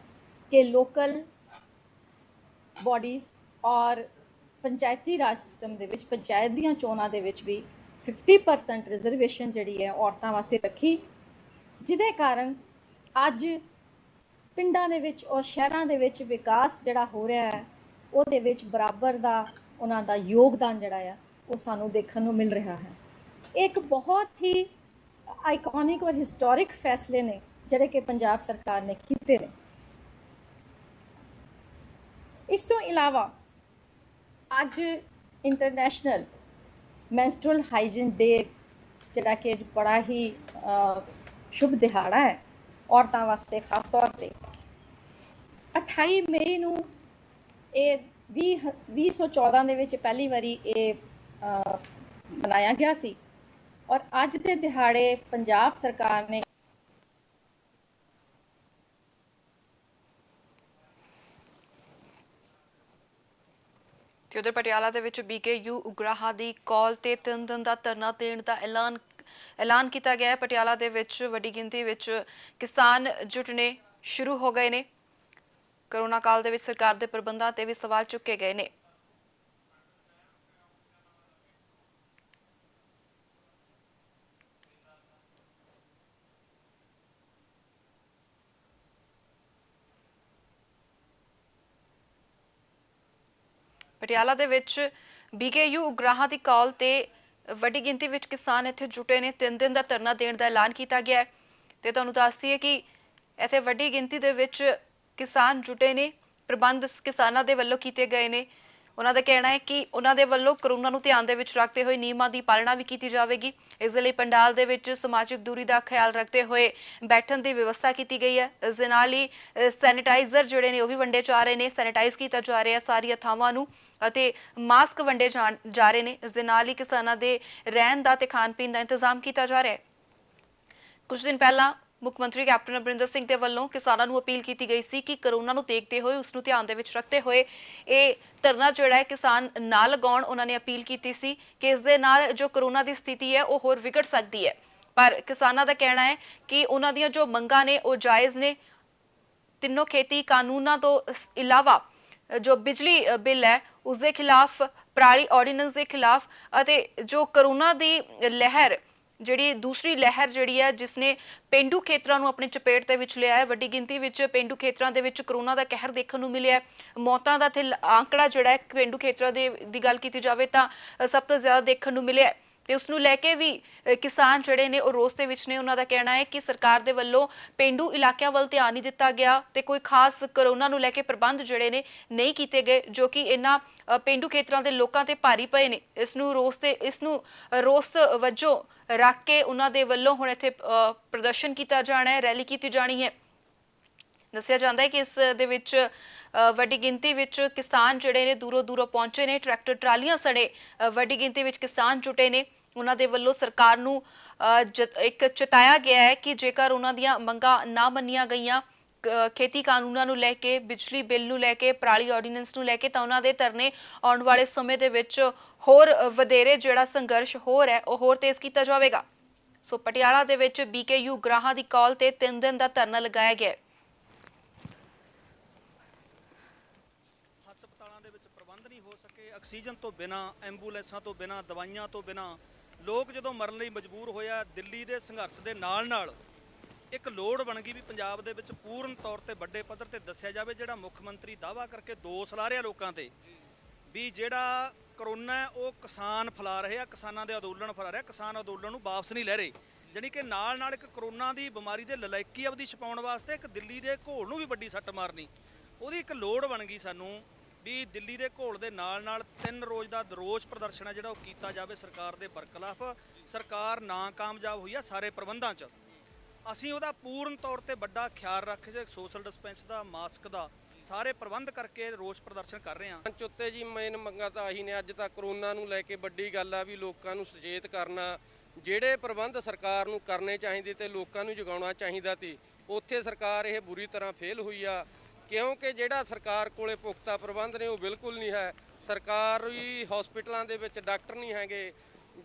ਕਿ ਲੋਕਲ ਬੋਡੀਜ਼ ਔਰ ਪੰਚਾਇਤੀ ਰਾਜ ਸਿਸਟਮ ਦੇ ਵਿੱਚ, ਪੰਚਾਇਤ ਦੀਆਂ ਚੋਣਾਂ ਦੇ ਵਿੱਚ ਵੀ 50% ਰਿਜ਼ਰਵੇਸ਼ਨ ਜਿਹੜੀ ਹੈ ਔਰਤਾਂ ਵਾਸਤੇ ਰੱਖੀ, ਜਿਹਦੇ ਕਾਰਨ ਅੱਜ ਪਿੰਡਾਂ ਦੇ ਵਿੱਚ ਔਰ ਸ਼ਹਿਰਾਂ ਦੇ ਵਿੱਚ ਵਿਕਾਸ ਜਿਹੜਾ ਹੋ ਰਿਹਾ ਹੈ ਉਹਦੇ ਵਿੱਚ ਬਰਾਬਰ ਦਾ ਉਹਨਾਂ ਦਾ ਯੋਗਦਾਨ ਜਿਹੜਾ ਆ ਉਹ ਸਾਨੂੰ ਦੇਖਣ ਨੂੰ ਮਿਲ ਰਿਹਾ ਹੈ। ਇੱਕ ਬਹੁਤ ਹੀ ਆਈਕੋਨਿਕ ਔਰ ਹਿਸਟੋਰਿਕ ਫੈਸਲੇ ਨੇ ਜਿਹੜੇ ਕਿ ਪੰਜਾਬ ਸਰਕਾਰ ਨੇ ਕੀਤੇ ਨੇ। ਇਸ ਤੋਂ ਇਲਾਵਾ ਅੱਜ ਇੰਟਰਨੈਸ਼ਨਲ ਮੈਂਸਟਰੁਅਲ ਹਾਈਜੀਨ ਡੇ ਜਿਹੜਾ ਕਿ ਬੜਾ ਹੀ ਸ਼ੁਭ ਦਿਹਾੜਾ ਹੈ ਔਰਤਾਂ ਵਾਸਤੇ ਖਾਸ ਤੌਰ 'ਤੇ 28 ਮਈ ਨੂੰ ਇਹ 2014 ਦੇ ਵਿੱਚ ਪਹਿਲੀ ਵਾਰੀ ਇਹ ਮਨਾਇਆ ਗਿਆ ਸੀ ਔਰ ਅੱਜ ਦੇ ਦਿਹਾੜੇ ਪੰਜਾਬ ਸਰਕਾਰ ਨੇ ਤੇ ਉਧਰ ਪਟਿਆਲਾ ਦੇ ਵਿੱਚ BKU ਉਗਰਾਹਾਂ ਦੀ ਕਾਲ ਤੇ 3 ਦਿਨ ਦਾ ਧਰਨਾ ਦੇਣ ਦਾ ਐਲਾਨ ਕੀਤਾ ਗਿਆ ਹੈ। ਪਟਿਆਲਾ ਦੇ ਵਿੱਚ ਵੱਡੀ ਗਿਣਤੀ ਵਿੱਚ ਕਿਸਾਨ ਜੁਟਣੇ ਸ਼ੁਰੂ ਹੋ ਗਏ ਨੇ। ਕੋਰੋਨਾ ਕਾਲ ਦੇ ਵਿੱਚ ਸਰਕਾਰ ਦੇ ਪ੍ਰਬੰਧਾਂ ਤੇ ਵੀ ਸਵਾਲ ਚੁੱਕੇ ਗਏ ਨੇ। ਪਟਿਆਲਾ ਦੇ ਵਿੱਚ BKU ਉਗਰਾਹਾਂ ਦੀ ਕਾਲ ਤੇ ਵੱਡੀ ਗਿਣਤੀ ਵਿੱਚ ਕਿਸਾਨ ਇੱਥੇ ਜੁਟੇ ਨੇ। 3 ਦਿਨ ਦਾ ਧਰਨਾ ਦੇਣ ਦਾ ਐਲਾਨ ਕੀਤਾ ਗਿਆ ਹੈ ਤੇ ਤੁਹਾਨੂੰ ਦੱਸ ਦਈਏ ਕਿ ਇੱਥੇ ਵੱਡੀ ਗਿਣਤੀ ਦੇ ਵਿੱਚ ਕਿਸਾਨ ਜੁਟੇ ਨੇ। ਪ੍ਰਬੰਧ ਕਿਸਾਨਾਂ ਦੇ ਵੱਲੋਂ ਕੀਤੇ ਗਏ ਨੇ। ਉਹਨਾਂ ਦਾ ਕਹਿਣਾ ਹੈ ਕਿ ਉਹਨਾਂ ਦੇ ਵੱਲੋਂ ਕਰੋਨਾ ਨੂੰ ਧਿਆਨ ਦੇ ਵਿੱਚ ਰੱਖਦੇ ਹੋਏ ਨਿਯਮਾਂ ਦੀ ਪਾਲਣਾ ਵੀ ਕੀਤੀ ਜਾਵੇਗੀ। ਇਸ ਦੇ ਲਈ ਪੰਡਾਲ ਦੇ ਵਿੱਚ ਸਮਾਜਿਕ ਦੂਰੀ ਦਾ ਖਿਆਲ ਰੱਖਦੇ ਹੋਏ ਬੈਠਣ ਦੀ ਵਿਵਸਥਾ ਕੀਤੀ ਗਈ ਹੈ। ਇਸ ਦੇ ਨਾਲ ਹੀ ਸੈਨੀਟਾਈਜ਼ਰ ਜਿਹੜੇ ਨੇ ਉਹ ਵੀ ਵੰਡੇ ਜਾ ਰਹੇ ਨੇ। ਸੈਨੀਟਾਈਜ਼ ਕੀਤਾ ਜਾ ਰਿਹਾ ਸਾਰੀਆਂ ਥਾਵਾਂ ਨੂੰ ਅਤੇ ਮਾਸਕ ਵੰਡੇ ਜਾ ਰਹੇ ਨੇ। ਇਸ ਦੇ ਨਾਲ ਹੀ ਕਿਸਾਨਾਂ ਦੇ ਰਹਿਣ ਦਾ ਤੇ ਖਾਣ ਪੀਣ ਦਾ ਇੰਤਜ਼ਾਮ ਕੀਤਾ ਜਾ ਰਿਹਾ ਹੈ। ਕੁਝ ਦਿਨ ਪਹਿਲਾਂ ਮੁੱਖ ਮੰਤਰੀ ਕੈਪਟਨ ਅਮਰਿੰਦਰ ਸਿੰਘ ਦੇ ਵੱਲੋਂ ਕਿਸਾਨਾਂ ਨੂੰ ਅਪੀਲ ਕੀਤੀ ਗਈ ਸੀ ਕਿ ਕਰੋਨਾ ਨੂੰ ਦੇਖਦੇ ਹੋਏ ਉਸ ਨੂੰ ਧਿਆਨ ਦੇ ਵਿੱਚ ਰੱਖਦੇ ਹੋਏ ਇਹ ਧਰਨਾ ਜਿਹੜਾ ਹੈ ਕਿਸਾਨ ਨਾ ਲਗਾਉਣ। ਉਹਨਾਂ ਨੇ ਅਪੀਲ ਕੀਤੀ ਸੀ ਕਿ ਇਸ ਦੇ ਨਾਲ ਜੋ ਕਰੋਨਾ ਦੀ ਸਥਿਤੀ ਹੈ ਉਹ ਹੋਰ ਵਿਗੜ ਸਕਦੀ ਹੈ। ਪਰ ਕਿਸਾਨਾਂ ਦਾ ਕਹਿਣਾ ਹੈ ਕਿ ਉਹਨਾਂ ਦੀਆਂ ਜੋ ਮੰਗਾਂ ਨੇ ਉਹ ਜਾਇਜ਼ ਨੇ। ਤਿੰਨੋਂ ਖੇਤੀ ਕਾਨੂੰਨਾਂ ਤੋਂ ਇਲਾਵਾ ਜੋ ਬਿਜਲੀ ਬਿੱਲ ਹੈ ਉਸ ਦੇ ਖਿਲਾਫ, ਪਰਾਲੀ ਆਰਡੀਨੈਂਸ ਦੇ ਖਿਲਾਫ ਅਤੇ ਜੋ ਕਰੋਨਾ ਦੀ ਲਹਿਰ ਜਿਹੜੀ ਦੂਸਰੀ ਲਹਿਰ ਜਿਹੜੀ ਹੈ ਜਿਸਨੇ ਪੇਂਡੂ ਖੇਤਰਾਂ ਨੂੰ ਆਪਣੀ ਚਪੇਟ ਦੇ ਵਿੱਚ ਲਿਆ ਹੈ। ਵੱਡੀ ਗਿਣਤੀ ਵਿੱਚ ਪੇਂਡੂ ਖੇਤਰਾਂ ਦੇ ਵਿੱਚ ਕਰੋਨਾ ਦਾ ਕਹਿਰ ਦੇਖਣ ਨੂੰ ਮਿਲਿਆ। ਮੌਤਾਂ ਦਾ ਤੇ ਆંકੜਾ ਜਿਹੜਾ ਹੈ ਪੇਂਡੂ ਖੇਤਰਾਂ ਦੀ ਗੱਲ ਕੀਤੀ ਜਾਵੇ ਤਾਂ ਸਭ ਤੋਂ ਜ਼ਿਆਦਾ ਦੇਖਣ ਨੂੰ ਮਿਲਿਆ ਤੇ ਉਸ ਨੂੰ ਲੈ ਕੇ ਵੀ ਕਿਸਾਨ ਜਿਹੜੇ ਨੇ ਉਹ ਰੋਸ ਦੇ ਵਿੱਚ ਨੇ। ਉਹਨਾਂ ਦਾ ਕਹਿਣਾ ਹੈ ਕਿ ਸਰਕਾਰ ਦੇ ਵੱਲੋਂ ਪੇਂਡੂ ਇਲਾਕਿਆਂ ਵੱਲ ਧਿਆਨ ਨਹੀਂ ਦਿੱਤਾ ਗਿਆ ਤੇ ਕੋਈ ਖਾਸ ਕਰੋਨਾ ਨੂੰ ਲੈ ਕੇ ਪ੍ਰਬੰਧ ਜਿਹੜੇ ਨੇ ਨਹੀਂ ਕੀਤੇ ਗਏ ਜੋ ਕਿ ਇਹਨਾਂ ਪੇਂਡੂ ਖੇਤਰਾਂ ਦੇ ਲੋਕਾਂ ਤੇ ਭਾਰੀ ਪਏ ਨੇ। ਇਸ ਨੂੰ ਰੋਸ ਵਜੋਂ ਰੱਖ ਕੇ ਉਹਨਾਂ ਦੇ ਵੱਲੋਂ ਹੁਣ ਇੱਥੇ ਪ੍ਰਦਰਸ਼ਨ ਕੀਤਾ ਜਾਣਾ ਹੈ, ਰੈਲੀ ਕੀਤੀ ਜਾਣੀ ਹੈ। ਦੱਸਿਆ ਜਾਂਦਾ ਹੈ ਕਿ ਇਸ ਦੇ ਵਿੱਚ ਵੱਡੀ ਗਿਣਤੀ ਵਿੱਚ ਕਿਸਾਨ ਜਿਹੜੇ ਨੇ ਦੂਰੋਂ ਪਹੁੰਚੇ ਨੇ। ਟਰੈਕਟਰ ਟਰਾਲੀਆਂ ਸਣੇ ਵੱਡੀ ਗਿਣਤੀ ਵਿੱਚ ਕਿਸਾਨ ਜੁਟੇ ਨੇ। ਉਹਨਾਂ ਦੇ ਵੱਲੋਂ ਸਰਕਾਰ ਨੂੰ ਇੱਕ ਚਿਤਾਇਆ ਗਿਆ ਹੈ ਕਿ ਜੇਕਰ ਉਹਨਾਂ ਦੀਆਂ ਮੰਗਾਂ ਨਾ ਮੰਨੀਆਂ ਗਈਆਂ, ਖੇਤੀ ਕਾਨੂੰਨਾਂ ਨੂੰ ਲੈ ਕੇ, ਬਿਜਲੀ ਬਿੱਲ ਨੂੰ ਲੈ ਕੇ, ਪਰਾਲੀ ਆਰਡੀਨੈਂਸ ਨੂੰ ਲੈ ਕੇ, ਤਾਂ ਉਹਨਾਂ ਦੇ ਧਰਨੇ ਆਉਣ ਵਾਲੇ ਸਮੇਂ ਦੇ ਵਿੱਚ ਹੋਰ ਵਧੇਰੇ ਜਿਹੜਾ ਸੰਘਰਸ਼ ਹੋਰ ਹੈ ਉਹ ਹੋਰ ਤੇਜ਼ ਕੀਤਾ ਜਾਵੇਗਾ। ਸੋ ਪਟਿਆਲਾ ਦੇ ਵਿੱਚ BKU ਉਗਰਾਹਾਂ ਦੀ ਕਾਲ ਤੇ 3 ਦਿਨ ਦਾ ਧਰਨਾ ਲਗਾਇਆ ਗਿਆ ਹੈ। ਹਸਪਤਾਲਾਂ ਦੇ ਵਿੱਚ ਪ੍ਰਬੰਧ ਨਹੀਂ ਹੋ ਸਕੇ, ਆਕਸੀਜਨ ਤੋਂ ਬਿਨਾਂ, ਐਂਬੂਲੈਂਸਾਂ ਤੋਂ ਬਿਨਾਂ, ਦਵਾਈਆਂ ਤੋਂ ਬਿਨਾਂ ਲੋਕ ਜਦੋਂ ਮਰਨ ਲਈ ਮਜਬੂਰ ਹੋਇਆ। ਦਿੱਲੀ ਦੇ ਸੰਘਰਸ਼ ਦੇ ਨਾਲ ਇੱਕ ਲੋੜ ਬਣ ਗਈ ਵੀ ਪੰਜਾਬ ਦੇ ਵਿੱਚ ਪੂਰਨ ਤੌਰ ਤੇ ਵੱਡੇ ਪੱਧਰ ਤੇ ਦੱਸਿਆ ਜਾਵੇ। ਜਿਹੜਾ ਮੁੱਖ ਮੰਤਰੀ ਦਾਅਵਾ ਕਰਕੇ ਦੋਸ਼ ਲਾ ਰਿਹਾ ਲੋਕਾਂ ਤੇ ਵੀ ਜਿਹੜਾ ਕਰੋਨਾ ਉਹ ਕਿਸਾਨ ਫੈਲਾ ਰਹੇ ਆ, ਕਿਸਾਨਾਂ ਦੇ ਅੰਦੋਲਨ ਫੈਲਾ ਰਿਹਾ, ਕਿਸਾਨ ਅੰਦੋਲਨ ਨੂੰ ਵਾਪਸ ਨਹੀਂ ਲੈ ਰਹੇ। ਜਾਣੀ ਕਿ ਨਾਲ ਇੱਕ ਕਰੋਨਾ ਦੀ ਬਿਮਾਰੀ ਦੇ ਲਲਾਇਕੀ ਆਪਦੀ ਛਪਾਉਣ ਵਾਸਤੇ ਇੱਕ ਦਿੱਲੀ ਦੇ ਘੋਲ ਨੂੰ ਵੀ ਵੱਡੀ ਸੱਟ ਮਾਰਨੀ, ਉਹਦੀ ਇੱਕ ਲੋੜ ਬਣ ਗਈ ਸਾਨੂੰ ਵੀ ਦਿੱਲੀ ਦੇ ਘੋਲ ਦੇ ਨਾਲ 3 ਰੋਜ਼ ਦਾ ਰੋਸ ਪ੍ਰਦਰਸ਼ਨ ਹੈ ਜਿਹੜਾ ਉਹ ਕੀਤਾ ਜਾਵੇ ਸਰਕਾਰ ਦੇ ਬਰਖਲਾਫ। ਸਰਕਾਰ ਨਾਕਾਮਯਾਬ ਹੋਈ ਆ ਸਾਰੇ ਪ੍ਰਬੰਧਾਂ 'ਚ। ਅਸੀਂ ਉਹਦਾ ਪੂਰਨ ਤੌਰ ਤੇ ਵੱਡਾ ਖਿਆਲ ਰੱਖ ਕੇ ਸੋਸ਼ਲ ਡਿਸਟੈਂਸ ਦਾ, ਮਾਸਕ ਦਾ ਸਾਰੇ ਪ੍ਰਬੰਧ ਕਰਕੇ ਰੋਸ ਪ੍ਰਦਰਸ਼ਨ ਕਰ ਰਹੇ ਹਾਂ। ਮੰਚ ਉੱਤੇ ਜੀ ਮੇਨ ਮੰਗਾਂ ਤਾਂ ਆਹੀ ਨੇ। ਅੱਜ ਤਾਂ ਕਰੋਨਾ ਨੂੰ ਲੈ ਕੇ ਵੱਡੀ ਗੱਲ ਆ ਵੀ ਲੋਕਾਂ ਨੂੰ ਸੁਚੇਤ ਕਰਨਾ, ਜਿਹੜੇ ਪ੍ਰਬੰਧ ਸਰਕਾਰ ਨੂੰ ਕਰਨੇ ਚਾਹੀਦੇ ਤੇ ਲੋਕਾਂ ਨੂੰ ਜਗਾਉਣਾ ਚਾਹੀਦਾ ਸੀ, ਉੱਥੇ ਸਰਕਾਰ ਇਹ ਬੁਰੀ ਤਰ੍ਹਾਂ ਫੇਲ ਹੋਈ ਆ। ਕਿਉਂਕਿ ਜਿਹੜਾ ਸਰਕਾਰ ਕੋਲੇ ਪੁਖਤਾ ਪ੍ਰਬੰਧ ਨੇ ਉਹ ਬਿਲਕੁਲ ਨਹੀਂ ਹੈ। ਸਰਕਾਰੀ ਹਸਪੀਟਲਾਂ ਦੇ ਵਿੱਚ ਡਾਕਟਰ ਨਹੀਂ ਹੈਗੇ,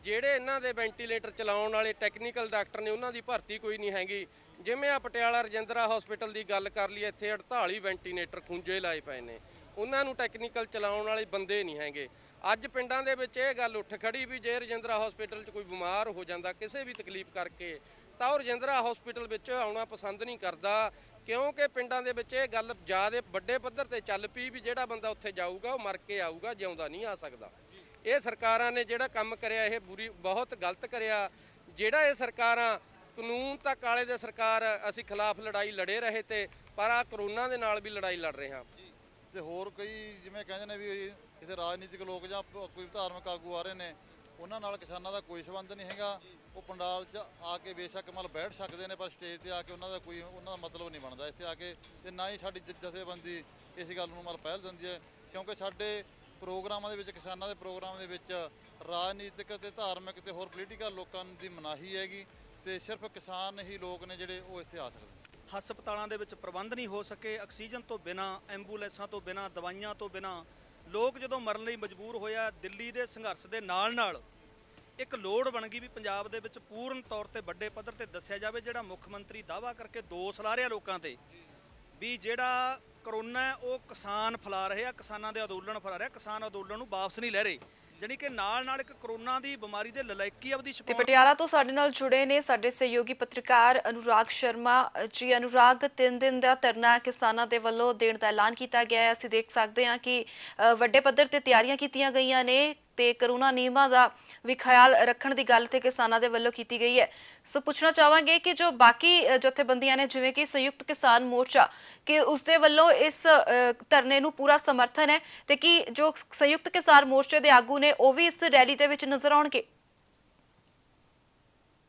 ਜਿਹੜੇ ਇਹਨਾਂ ਦੇ ਵੈਂਟੀਲੇਟਰ ਚਲਾਉਣ ਵਾਲੇ ਟੈਕਨੀਕਲ ਡਾਕਟਰ ਨੇ ਉਹਨਾਂ ਦੀ ਭਰਤੀ ਕੋਈ ਨਹੀਂ ਹੈਗੀ। ਜਿਵੇਂ ਆ ਪਟਿਆਲਾ ਰਜਿੰਦਰਾ ਹਸਪੀਟਲ ਦੀ ਗੱਲ ਕਰ ਲਈ, ਇੱਥੇ 48 ਵੈਂਟੀਲੇਟਰ ਖੁੰਝੇ ਲਾਏ ਪਏ ਨੇ, ਉਹਨਾਂ ਨੂੰ ਟੈਕਨੀਕਲ ਚਲਾਉਣ ਵਾਲੇ ਬੰਦੇ ਨਹੀਂ ਹੈਗੇ। ਅੱਜ ਪਿੰਡਾਂ ਦੇ ਵਿੱਚ ਇਹ ਗੱਲ ਉੱਠ ਖੜੀ ਵੀ ਜੇ ਰਜਿੰਦਰਾ ਹਸਪੀਟਲ 'ਚ ਕੋਈ ਬਿਮਾਰ ਹੋ ਜਾਂਦਾ ਕਿਸੇ ਵੀ ਤਕਲੀਫ ਕਰਕੇ ਤਾਂ ਉਹ ਰਜਿੰਦਰਾ ਹਸਪੀਟਲ ਵਿੱਚ ਆਉਣਾ ਪਸੰਦ ਨਹੀਂ ਕਰਦਾ, ਕਿਉਂਕਿ ਪਿੰਡਾਂ ਦੇ ਵਿੱਚ ਇਹ ਗੱਲ ਜ਼ਿਆਦਾ ਵੱਡੇ ਪੱਧਰ ਤੇ ਚੱਲ ਪਈ ਵੀ ਜਿਹੜਾ ਬੰਦਾ ਉੱਥੇ ਜਾਊਗਾ ਉਹ ਮਰ ਕੇ ਆਊਗਾ, ਜਿਉਂਦਾ ਨਹੀਂ ਆ ਸਕਦਾ। ਇਹ ਸਰਕਾਰਾਂ ਨੇ ਜਿਹੜਾ ਕੰਮ ਕਰਿਆ ਇਹ ਬਹੁਤ ਗਲਤ ਕਰਿਆ। ਜਿਹੜਾ ਇਹ ਸਰਕਾਰਾਂ ਕਾਨੂੰਨ ਤਾਂ ਕਾਲੇ ਦੇ ਸਰਕਾਰ ਅਸੀਂ ਖਿਲਾਫ ਲੜਾਈ ਲੜੇ ਰਹੇ ਤੇ ਪਰ ਆ ਕਰੋਨਾ ਦੇ ਨਾਲ ਵੀ ਲੜਾਈ ਲੜ ਰਹੇ ਹਾਂ। ਤੇ ਹੋਰ ਕਈ ਜਿਵੇਂ ਕਹਿੰਦੇ ਨੇ ਵੀ ਕਿਸੇ ਰਾਜਨੀਤਿਕ ਲੋਕ ਜਾਂ ਕੋਈ ਧਾਰਮਿਕ ਆਗੂ ਆ ਰਹੇ ਨੇ, ਉਹਨਾਂ ਨਾਲ ਕਿਸਾਨਾਂ ਦਾ ਕੋਈ ਸੰਬੰਧ ਨਹੀਂ ਹੈਗਾ। ਉਹ ਪੰਡਾਲ 'ਚ ਆ ਕੇ ਬੇਸ਼ੱਕ ਮਤਲਬ ਬੈਠ ਸਕਦੇ ਨੇ, ਪਰ ਸਟੇਜ ਤੇ ਆ ਕੇ ਉਹਨਾਂ ਦਾ ਮਤਲਬ ਨਹੀਂ ਬਣਦਾ ਇੱਥੇ ਆ ਕੇ। ਤੇ ਨਾ ਹੀ ਸਾਡੀ ਜਥੇਬੰਦੀ ਇਸ ਗੱਲ ਨੂੰ ਮਤਲਬ ਪਹਿਲ ਦਿੰਦੀ ਹੈ, ਕਿਉਂਕਿ ਸਾਡੇ ਪ੍ਰੋਗਰਾਮਾਂ ਦੇ ਵਿੱਚ, ਕਿਸਾਨਾਂ ਦੇ ਪ੍ਰੋਗਰਾਮ ਦੇ ਵਿੱਚ ਰਾਜਨੀਤਿਕ ਤੇ ਧਾਰਮਿਕ ਤੇ ਹੋਰ ਪੋਲੀਟੀਕਲ ਲੋਕਾਂ ਦੀ ਮਨਾਹੀ ਹੈਗੀ ਤੇ ਸਿਰਫ ਕਿਸਾਨ ਹੀ ਲੋਕ ਨੇ ਜਿਹੜੇ ਉਹ ਇੱਥੇ ਆ ਸਕਦੇ। ਹਸਪਤਾਲਾਂ ਦੇ ਵਿੱਚ ਪ੍ਰਬੰਧ ਨਹੀਂ ਹੋ ਸਕੇ, ਆਕਸੀਜਨ ਤੋਂ ਬਿਨਾਂ, ਐਂਬੂਲੈਂਸਾਂ ਤੋਂ ਬਿਨਾਂ, ਦਵਾਈਆਂ ਤੋਂ ਬਿਨਾਂ ਲੋਕ ਜਦੋਂ ਮਰਨ ਲਈ ਮਜਬੂਰ ਹੋਇਆ। ਦਿੱਲੀ ਦੇ ਸੰਘਰਸ਼ ਦੇ ਨਾਲ ਇੱਕ ਲੋੜ ਬਣ ਗਈ ਵੀ ਪੰਜਾਬ ਦੇ ਵਿੱਚ ਪੂਰਨ ਤੌਰ ਤੇ ਵੱਡੇ ਪੱਧਰ ਤੇ ਦੱਸਿਆ ਜਾਵੇ। ਜਿਹੜਾ ਮੁੱਖ ਮੰਤਰੀ ਦਾਅਵਾ ਕਰਕੇ ਦੋਸ਼ ਲਾ ਰਿਹਾ ਲੋਕਾਂ ਤੇ ਵੀ ਜਿਹੜਾ ਕਰੋਨਾ ਉਹ ਕਿਸਾਨ ਫੈਲਾ ਰਹੇ ਆ, ਕਿਸਾਨਾਂ ਦੇ ਅੰਦੋਲਨ ਫੈਲਾ ਰਿਹਾ, ਕਿਸਾਨ ਅੰਦੋਲਨ ਨੂੰ ਵਾਪਸ ਨਹੀਂ ਲੈ ਰਹੇ, ਜਾਣੀ ਕਿ ਨਾਲ ਇੱਕ ਕਰੋਨਾ ਦੀ ਬਿਮਾਰੀ ਦੇ ਲਲਾਇਕੀ ਅਵਧੀ ਤੇ ਛਪਾਉਣ। ਪਟਿਆਲਾ ਤੋਂ ਸਾਡੇ ਨਾਲ ਜੁੜੇ ਨੇ ਸਾਡੇ ਸਹਿਯੋਗੀ ਪੱਤਰਕਾਰ ਅਨੁਰਾਗ ਸ਼ਰਮਾ ਜੀ। ਅਨੁਰਾਗ, 3 ਦਿਨ ਦਾ ਧਰਨਾ ਕਿਸਾਨਾਂ ਦੇ ਵੱਲੋਂ ਦੇਣ ਦਾ ਐਲਾਨ ਕੀਤਾ ਗਿਆ ਹੈ। ਅਸੀਂ ਦੇਖ ਸਕਦੇ ਹਾਂ ਕਿ ਵੱਡੇ ਪੱਧਰ ਤੇ ਤਿਆਰੀਆਂ ਕੀਤੀਆਂ ਗਈਆਂ ਨੇ ਤੇ ਕਰੋਨਾ ਨਿਯਮਾਂ ਦਾ ਵੀ ਖਿਆਲ ਰੱਖਣ ਦੀ ਗੱਲ ਤੇ ਕਿਸਾਨਾਂ ਦੇ ਵੱਲੋਂ ਕੀਤੀ ਗਈ ਹੈ। ਸੋ ਪੁੱਛਣਾ ਚਾਹਾਂਗੇ ਕਿ ਜੋ ਬਾਕੀ ਜਥੇਬੰਦੀਆਂ ਨੇ ਜਿਵੇਂ ਕਿ ਸੰਯੁਕਤ ਕਿਸਾਨ ਮੋਰਚਾ, ਕਿ ਉਸਦੇ ਵੱਲੋਂ ਇਸ ਧਰਨੇ ਨੂੰ ਪੂਰਾ ਸਮਰਥਨ ਹੈ ਤੇ ਕਿ ਜੋ ਸੰਯੁਕਤ ਕਿਸਾਨ ਮੋਰਚੇ ਦੇ ਆਗੂ ਨੇ ਉਹ ਵੀ ਇਸ ਰੈਲੀ ਦੇ ਵਿੱਚ ਨਜ਼ਰ ਆਉਣਗੇ?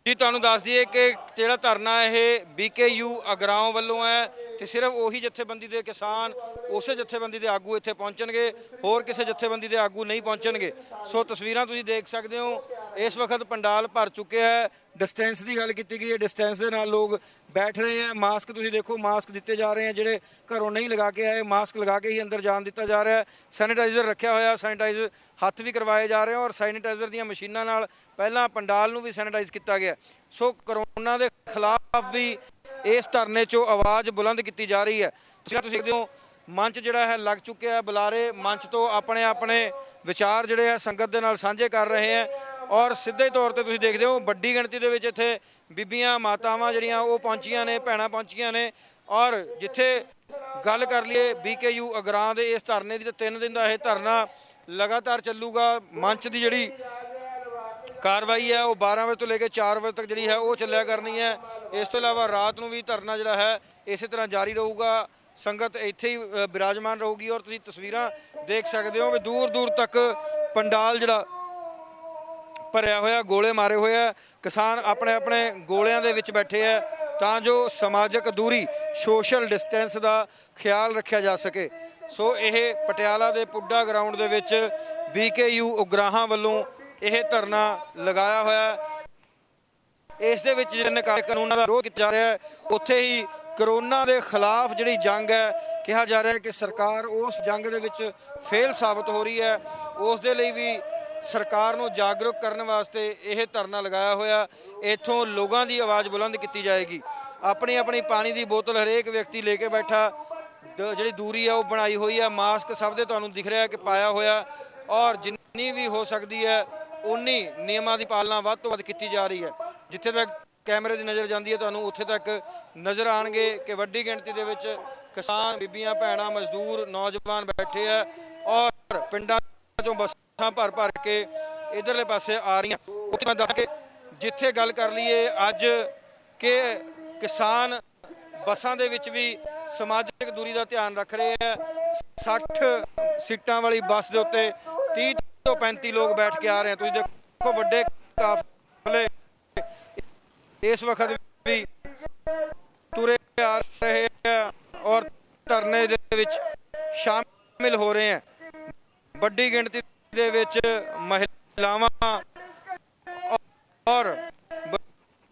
ਜੀ ਤੁਹਾਨੂੰ ਦੱਸ ਦਈਏ ਕਿ ਜਿਹੜਾ ਧਰਨਾ ਇਹ BKU ਅਗਰਾਓਂ ਵੱਲੋਂ ਹੈ ਤੇ ਸਿਰਫ ਉਹੀ ਜਥੇਬੰਦੀ ਦੇ ਕਿਸਾਨ, ਉਸੇ ਜਥੇਬੰਦੀ ਦੇ ਆਗੂ ਇੱਥੇ ਪਹੁੰਚਣਗੇ, ਹੋਰ ਕਿਸੇ ਜਥੇਬੰਦੀ ਦੇ ਆਗੂ ਨਹੀਂ ਪਹੁੰਚਣਗੇ। ਸੋ ਤਸਵੀਰਾਂ ਤੁਸੀਂ ਦੇਖ ਸਕਦੇ ਹੋ, ਇਸ ਵਕਤ ਪੰਡਾਲ ਭਰ ਚੁੱਕਿਆ ਹੈ। ਡਿਸਟੈਂਸ ਦੀ ਗੱਲ ਕੀਤੀ ਗਈ ਹੈ, ਡਿਸਟੈਂਸ ਦੇ ਨਾਲ ਲੋਕ ਬੈਠ ਰਹੇ ਹੈ। ਮਾਸਕ ਤੁਸੀਂ ਦੇਖੋ, ਮਾਸਕ ਦਿੱਤੇ ਜਾ ਰਹੇ ਹੈ, ਜਿਹੜੇ ਘਰੋਂ ਨਹੀਂ ਲਗਾ ਕੇ ਆਏ ਮਾਸਕ ਲਗਾ ਕੇ ਹੀ ਅੰਦਰ ਜਾਣ ਦਿੱਤਾ ਜਾ ਰਿਹਾ ਹੈ। ਸੈਨੀਟਾਈਜ਼ਰ ਰੱਖਿਆ ਹੋਇਆ, ਸੈਨੀਟਾਈਜ਼ਰ ਹੱਥ ਵੀ ਕਰਵਾਏ ਜਾ ਰਹੇ ਔਰ ਸੈਨੀਟਾਈਜ਼ਰ ਦੀਆਂ ਮਸ਼ੀਨਾਂ ਨਾਲ ਪਹਿਲਾਂ ਪੰਡਾਲ ਨੂੰ ਵੀ ਸੈਨੀਟਾਈਜ਼ ਕੀਤਾ ਗਿਆ। ਸੋ ਕਰੋਨਾ ਦੇ ਖਿਲਾਫ ਵੀ ਇਸ ਧਰਨੇ 'ਚੋਂ ਆਵਾਜ਼ ਬੁਲੰਦ ਕੀਤੀ ਜਾ ਰਹੀ ਹੈ। ਤੁਸੀਂ ਦੇਖਦੇ ਹੋ ਮੰਚ ਜਿਹੜਾ ਹੈ ਲੱਗ ਚੁੱਕਿਆ ਹੈ, ਬੁਲਾਰੇ ਮੰਚ ਤੋਂ ਆਪਣੇ ਵਿਚਾਰ ਜਿਹੜੇ ਹੈ ਸੰਗਤ ਦੇ ਨਾਲ ਸਾਂਝੇ ਕਰ ਰਹੇ ਹੈ ਔਰ ਸਿੱਧੇ ਤੌਰ ਤੇ ਤੁਸੀਂ ਦੇਖਦੇ ਹੋ ਵੱਡੀ ਗਿਣਤੀ ਦੇ ਵਿੱਚ ਇੱਥੇ ਬੀਬੀਆਂ, ਮਾਤਾਵਾਂ ਜਿਹੜੀਆਂ ਉਹ ਪਹੁੰਚੀਆਂ ਨੇ, ਭੈਣਾਂ ਪਹੁੰਚੀਆਂ ਨੇ। ਔਰ ਜਿੱਥੇ ਗੱਲ ਕਰ ਲਈਏ BKU ਅਗਰਾਂ ਦੇ ਇਸ ਧਰਨੇ ਦੀ, ਤਾਂ 3 ਦਿਨ ਦਾ ਇਹ ਧਰਨਾ ਲਗਾਤਾਰ ਚੱਲੂਗਾ। ਮੰਚ ਦੀ ਜਿਹੜੀ ਕਾਰਵਾਈ ਹੈ ਉਹ 12 ਵਜੇ ਤੋਂ ਲੈ ਕੇ 4 ਵਜੇ ਤੱਕ ਜਿਹੜੀ ਹੈ ਉਹ ਚੱਲਿਆ ਕਰਨੀ ਹੈ। ਇਸ ਤੋਂ ਇਲਾਵਾ ਰਾਤ ਨੂੰ ਵੀ ਧਰਨਾ ਜਿਹੜਾ ਹੈ ਇਸੇ ਤਰ੍ਹਾਂ ਜਾਰੀ ਰਹੂਗਾ। ਸੰਗਤ ਇੱਥੇ ਹੀ ਬਿਰਾਜਮਾਨ ਰਹੂਗੀ ਔਰ ਤੁਸੀਂ ਤਸਵੀਰਾਂ ਦੇਖ ਸਕਦੇ ਹੋ ਵੀ ਦੂਰ ਤੱਕ ਪੰਡਾਲ ਜਿਹੜਾ ਭਰਿਆ ਹੋਇਆ, ਗੋਲੇ ਮਾਰੇ ਹੋਏ ਆ। ਕਿਸਾਨ ਆਪਣੇ ਗੋਲਿਆਂ ਦੇ ਵਿੱਚ ਬੈਠੇ ਆ ਤਾਂ ਜੋ ਸਮਾਜਿਕ ਦੂਰੀ, ਸੋਸ਼ਲ ਡਿਸਟੈਂਸ ਦਾ ਖਿਆਲ ਰੱਖਿਆ ਜਾ ਸਕੇ। ਸੋ ਇਹ ਪਟਿਆਲਾ ਦੇ ਪੁੱਡਾ ਗਰਾਊਂਡ ਦੇ ਵਿੱਚ BKU ਉਗਰਾਹਾਂ ਵੱਲੋਂ ਇਹ ਧਰਨਾ ਲਗਾਇਆ ਹੋਇਆ। ਇਸ ਦੇ ਵਿੱਚ ਜਿਨ ਕਾਨੂੰਨਾਂ ਦਾ ਵਿਰੋਧ ਕੀਤਾ ਜਾ ਰਿਹਾ ਹੈ, ਉੱਥੇ ਹੀ ਕਰੋਨਾ ਦੇ ਖਿਲਾਫ ਜਿਹੜੀ ਜੰਗ ਹੈ, ਕਿਹਾ ਜਾ ਰਿਹਾ ਹੈ ਕਿ ਸਰਕਾਰ ਉਸ ਜੰਗ ਦੇ ਵਿੱਚ ਫੇਲ ਸਾਬਤ ਹੋ ਰਹੀ ਹੈ। ਉਸ ਦੇ ਲਈ ਵੀ ਸਰਕਾਰ ਨੂੰ ਜਾਗਰੂਕ ਕਰਨ ਵਾਸਤੇ ਇਹ ਧਰਨਾ ਲਗਾਇਆ ਹੋਇਆ। ਇੱਥੋਂ ਲੋਕਾਂ ਦੀ ਆਵਾਜ਼ ਬੁਲੰਦ ਕੀਤੀ ਜਾਏਗੀ। ਆਪਣੀ ਪਾਣੀ ਦੀ ਬੋਤਲ ਹਰੇਕ ਵਿਅਕਤੀ ਲੈ ਕੇ ਬੈਠਾ, ਜਿਹੜੀ ਦੂਰੀ ਹੈ ਉਹ ਬਣਾਈ ਹੋਈ ਹੈ। ਮਾਸਕ ਸਭ ਦੇ ਤੁਹਾਨੂੰ ਦਿਖ ਰਿਹਾ ਕਿ ਪਾਇਆ ਹੋਇਆ ਔਰ ਜਿੰਨੀ ਵੀ ਹੋ ਸਕਦੀ ਹੈ ਉਨੀ ਨਿਯਮਾਂ ਦੀ ਪਾਲਣਾ ਵੱਧ ਤੋਂ ਵੱਧ ਕੀਤੀ ਜਾ ਰਹੀ ਹੈ। ਜਿੱਥੇ ਤੱਕ ਕੈਮਰੇ ਦੀ ਨਜ਼ਰ ਜਾਂਦੀ ਹੈ ਤੁਹਾਨੂੰ ਉੱਥੇ ਤੱਕ ਨਜ਼ਰ ਆਣਗੇ ਕਿ ਵੱਡੀ ਗਿਣਤੀ ਦੇ ਵਿੱਚ ਕਿਸਾਨ, ਬੀਬੀਆਂ, ਭੈਣਾਂ, ਮਜ਼ਦੂਰ, ਨੌਜਵਾਨ ਬੈਠੇ ਆ ਔਰ ਪਿੰਡਾਂ ਚੋਂ ਬੱਸਾਂ ਭਰ ਕੇ ਇਧਰਲੇ ਪਾਸੇ ਆ ਰਹੀਆਂ। ਉੱਥੇ ਮੈਂ ਦੱਸ ਕੇ ਜਿੱਥੇ ਗੱਲ ਕਰ ਲਈਏ ਅੱਜ ਕਿ ਕਿਸਾਨ ਬੱਸਾਂ ਦੇ ਵਿੱਚ ਵੀ ਸਮਾਜਿਕ ਦੂਰੀ ਦਾ ਧਿਆਨ ਰੱਖ ਰਹੇ ਆ। 60 ਸੀਟਾਂ ਵਾਲੀ ਬੱਸ ਦੇ ਉੱਤੇ 30 ਤੋਂ 35 ਲੋਕ ਬੈਠ ਕੇ ਆ ਰਹੇ ਆ। ਤੁਸੀਂ ਦੇਖੋ ਵੱਡੇ ਕਾਫਲੇ ਇਸ ਵਕਤ ਵੀ ਤੁਰੇ ਆ ਰਹੇ ਆ ਔਰ ਧਰਨੇ ਦੇ ਵਿੱਚ ਸ਼ਾਮਿਲ ਹੋ ਰਹੇ ਆ। ਵੱਡੀ ਗਿਣਤੀ ਦੇ ਵਿੱਚ ਮਹਿਲਾਵਾਂ ਔਰ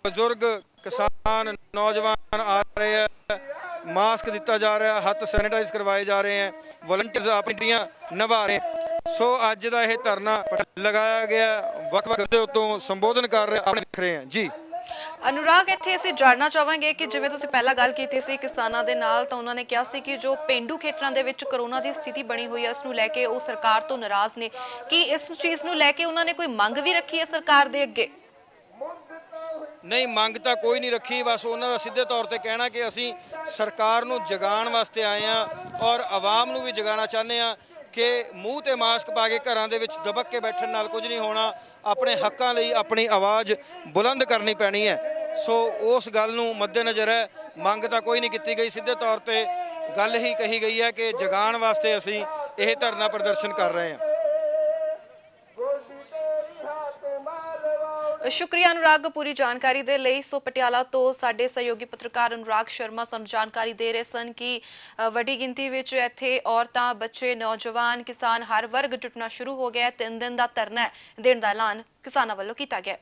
ਬਜ਼ੁਰਗ ਕਿਸਾਨ ਨੌਜਵਾਨ ਆ ਰਹੇ ਆ। ਮਾਸਕ ਦਿੱਤਾ ਜਾ ਰਿਹਾ, ਹੱਥ ਸੈਨੀਟਾਈਜ਼ ਕਰਵਾਏ ਜਾ ਰਹੇ ਆ, ਵਲੰਟੀਅਰਸ ਆਪਣੀ ਡਿਊਟੀਆਂ ਨਿਭਾ ਰਹੇ। ਸੋ ਅੱਜ ਦਾ ਇਹ ਧਰਨਾ ਲਗਾਇਆ ਗਿਆ, ਵੱਖ-ਵੱਖ ਦੇ ਉੱਤੋਂ ਸੰਬੋਧਨ ਕਰ ਰਹੇ ਆਪਣੇ ਵਿਖ ਰਹੇ ਆ ਜੀ। ਅਨੁਰਾਗ, ਇੱਥੇ ਅਸੀਂ ਜਾਣਨਾ ਚਾਹਾਂਗੇ ਕਿ ਜਿਵੇਂ ਤੁਸੀਂ ਪਹਿਲਾਂ ਗੱਲ ਕੀਤੀ ਸੀ ਕਿਸਾਨਾਂ ਦੇ ਨਾਲ, ਤਾਂ ਉਹਨਾਂ ਨੇ ਕਿਹਾ ਸੀ ਕਿ ਜੋ ਪਿੰਡੂ ਖੇਤਰਾਂ ਦੇ ਵਿੱਚ ਕਰੋਨਾ ਦੀ ਸਥਿਤੀ ਬਣੀ ਹੋਈ ਹੈ ਉਸ ਨੂੰ ਲੈ ਕੇ ਉਹ ਸਰਕਾਰ ਤੋਂ ਨਾਰਾਜ਼ ਨੇ। ਕਿ ਇਸ ਚੀਜ਼ ਨੂੰ ਲੈ ਕੇ ਉਹਨਾਂ ਨੇ ਕੋਈ ਮੰਗ ਵੀ ਰੱਖੀ ਹੈ ਸਰਕਾਰ ਦੇ ਅੱਗੇ? ਨਹੀਂ, ਮੰਗ ਤਾਂ ਕੋਈ ਨਹੀਂ ਰੱਖੀ, ਬਸ ਉਹਨਾਂ ਦਾ ਸਿੱਧੇ ਤੌਰ ਤੇ ਕਹਿਣਾ ਕਿ ਅਸੀਂ ਸਰਕਾਰ ਨੂੰ ਜਗਾਉਣ ਵਾਸਤੇ ਆਏ ਆ ਔਰ ਆਵਾਮ ਨੂੰ ਵੀ ਜਗਾਉਣਾ ਚਾਹੁੰਦੇ ਆ ਕਿ ਮੂੰਹ ਤੇ ਮਾਸਕ ਪਾ ਕੇ ਘਰਾਂ ਦੇ ਵਿੱਚ ਦਬਕ ਕੇ ਬੈਠਣ ਨਾਲ ਕੁਝ ਨਹੀਂ ਹੋਣਾ। ਆਪਣੇ ਹੱਕਾਂ ਲਈ ਆਪਣੀ ਆਵਾਜ਼ ਬੁਲੰਦ ਕਰਨੀ ਪੈਣੀ ਹੈ। ਸੋ ਉਸ ਗੱਲ ਨੂੰ ਮੱਦੇਨਜ਼ਰ ਹੈ, ਮੰਗ ਤਾਂ ਕੋਈ ਨਹੀਂ ਕੀਤੀ ਗਈ, ਸਿੱਧੇ ਤੌਰ ਤੇ ਗੱਲ ਹੀ ਕਹੀ ਗਈ ਹੈ ਕਿ ਜਗਾਉਣ ਵਾਸਤੇ ਅਸੀਂ ਇਹ ਧਰਨਾ ਪ੍ਰਦਰਸ਼ਨ ਕਰ ਰਹੇ ਹਾਂ। ਸ਼ੁਕਰੀਆ ਅਨੁਰਾਗ ਪੂਰੀ ਜਾਣਕਾਰੀ ਦੇ ਲਈ। ਸੋ ਪਟਿਆਲਾ ਤੋਂ ਸਾਡੇ ਸਹਿਯੋਗੀ ਪੱਤਰਕਾਰ ਅਨੁਰਾਗ ਸ਼ਰਮਾ ਸਾਨੂੰ ਜਾਣਕਾਰੀ ਦੇ ਰਹੇ ਸਨ ਕਿ ਵੱਡੀ ਗਿਣਤੀ ਵਿੱਚ ਇੱਥੇ ਔਰਤਾਂ, ਬੱਚੇ, ਨੌਜਵਾਨ, ਕਿਸਾਨ ਹਰ ਵਰਗ ਜੁਟਣਾ ਸ਼ੁਰੂ ਹੋ ਗਿਆ। 3 ਦਿਨ ਦਾ ਧਰਨਾ ਦੇਣ ਦਾ ਐਲਾਨ ਕਿਸਾਨਾਂ ਵੱਲੋਂ ਕੀਤਾ ਗਿਆ।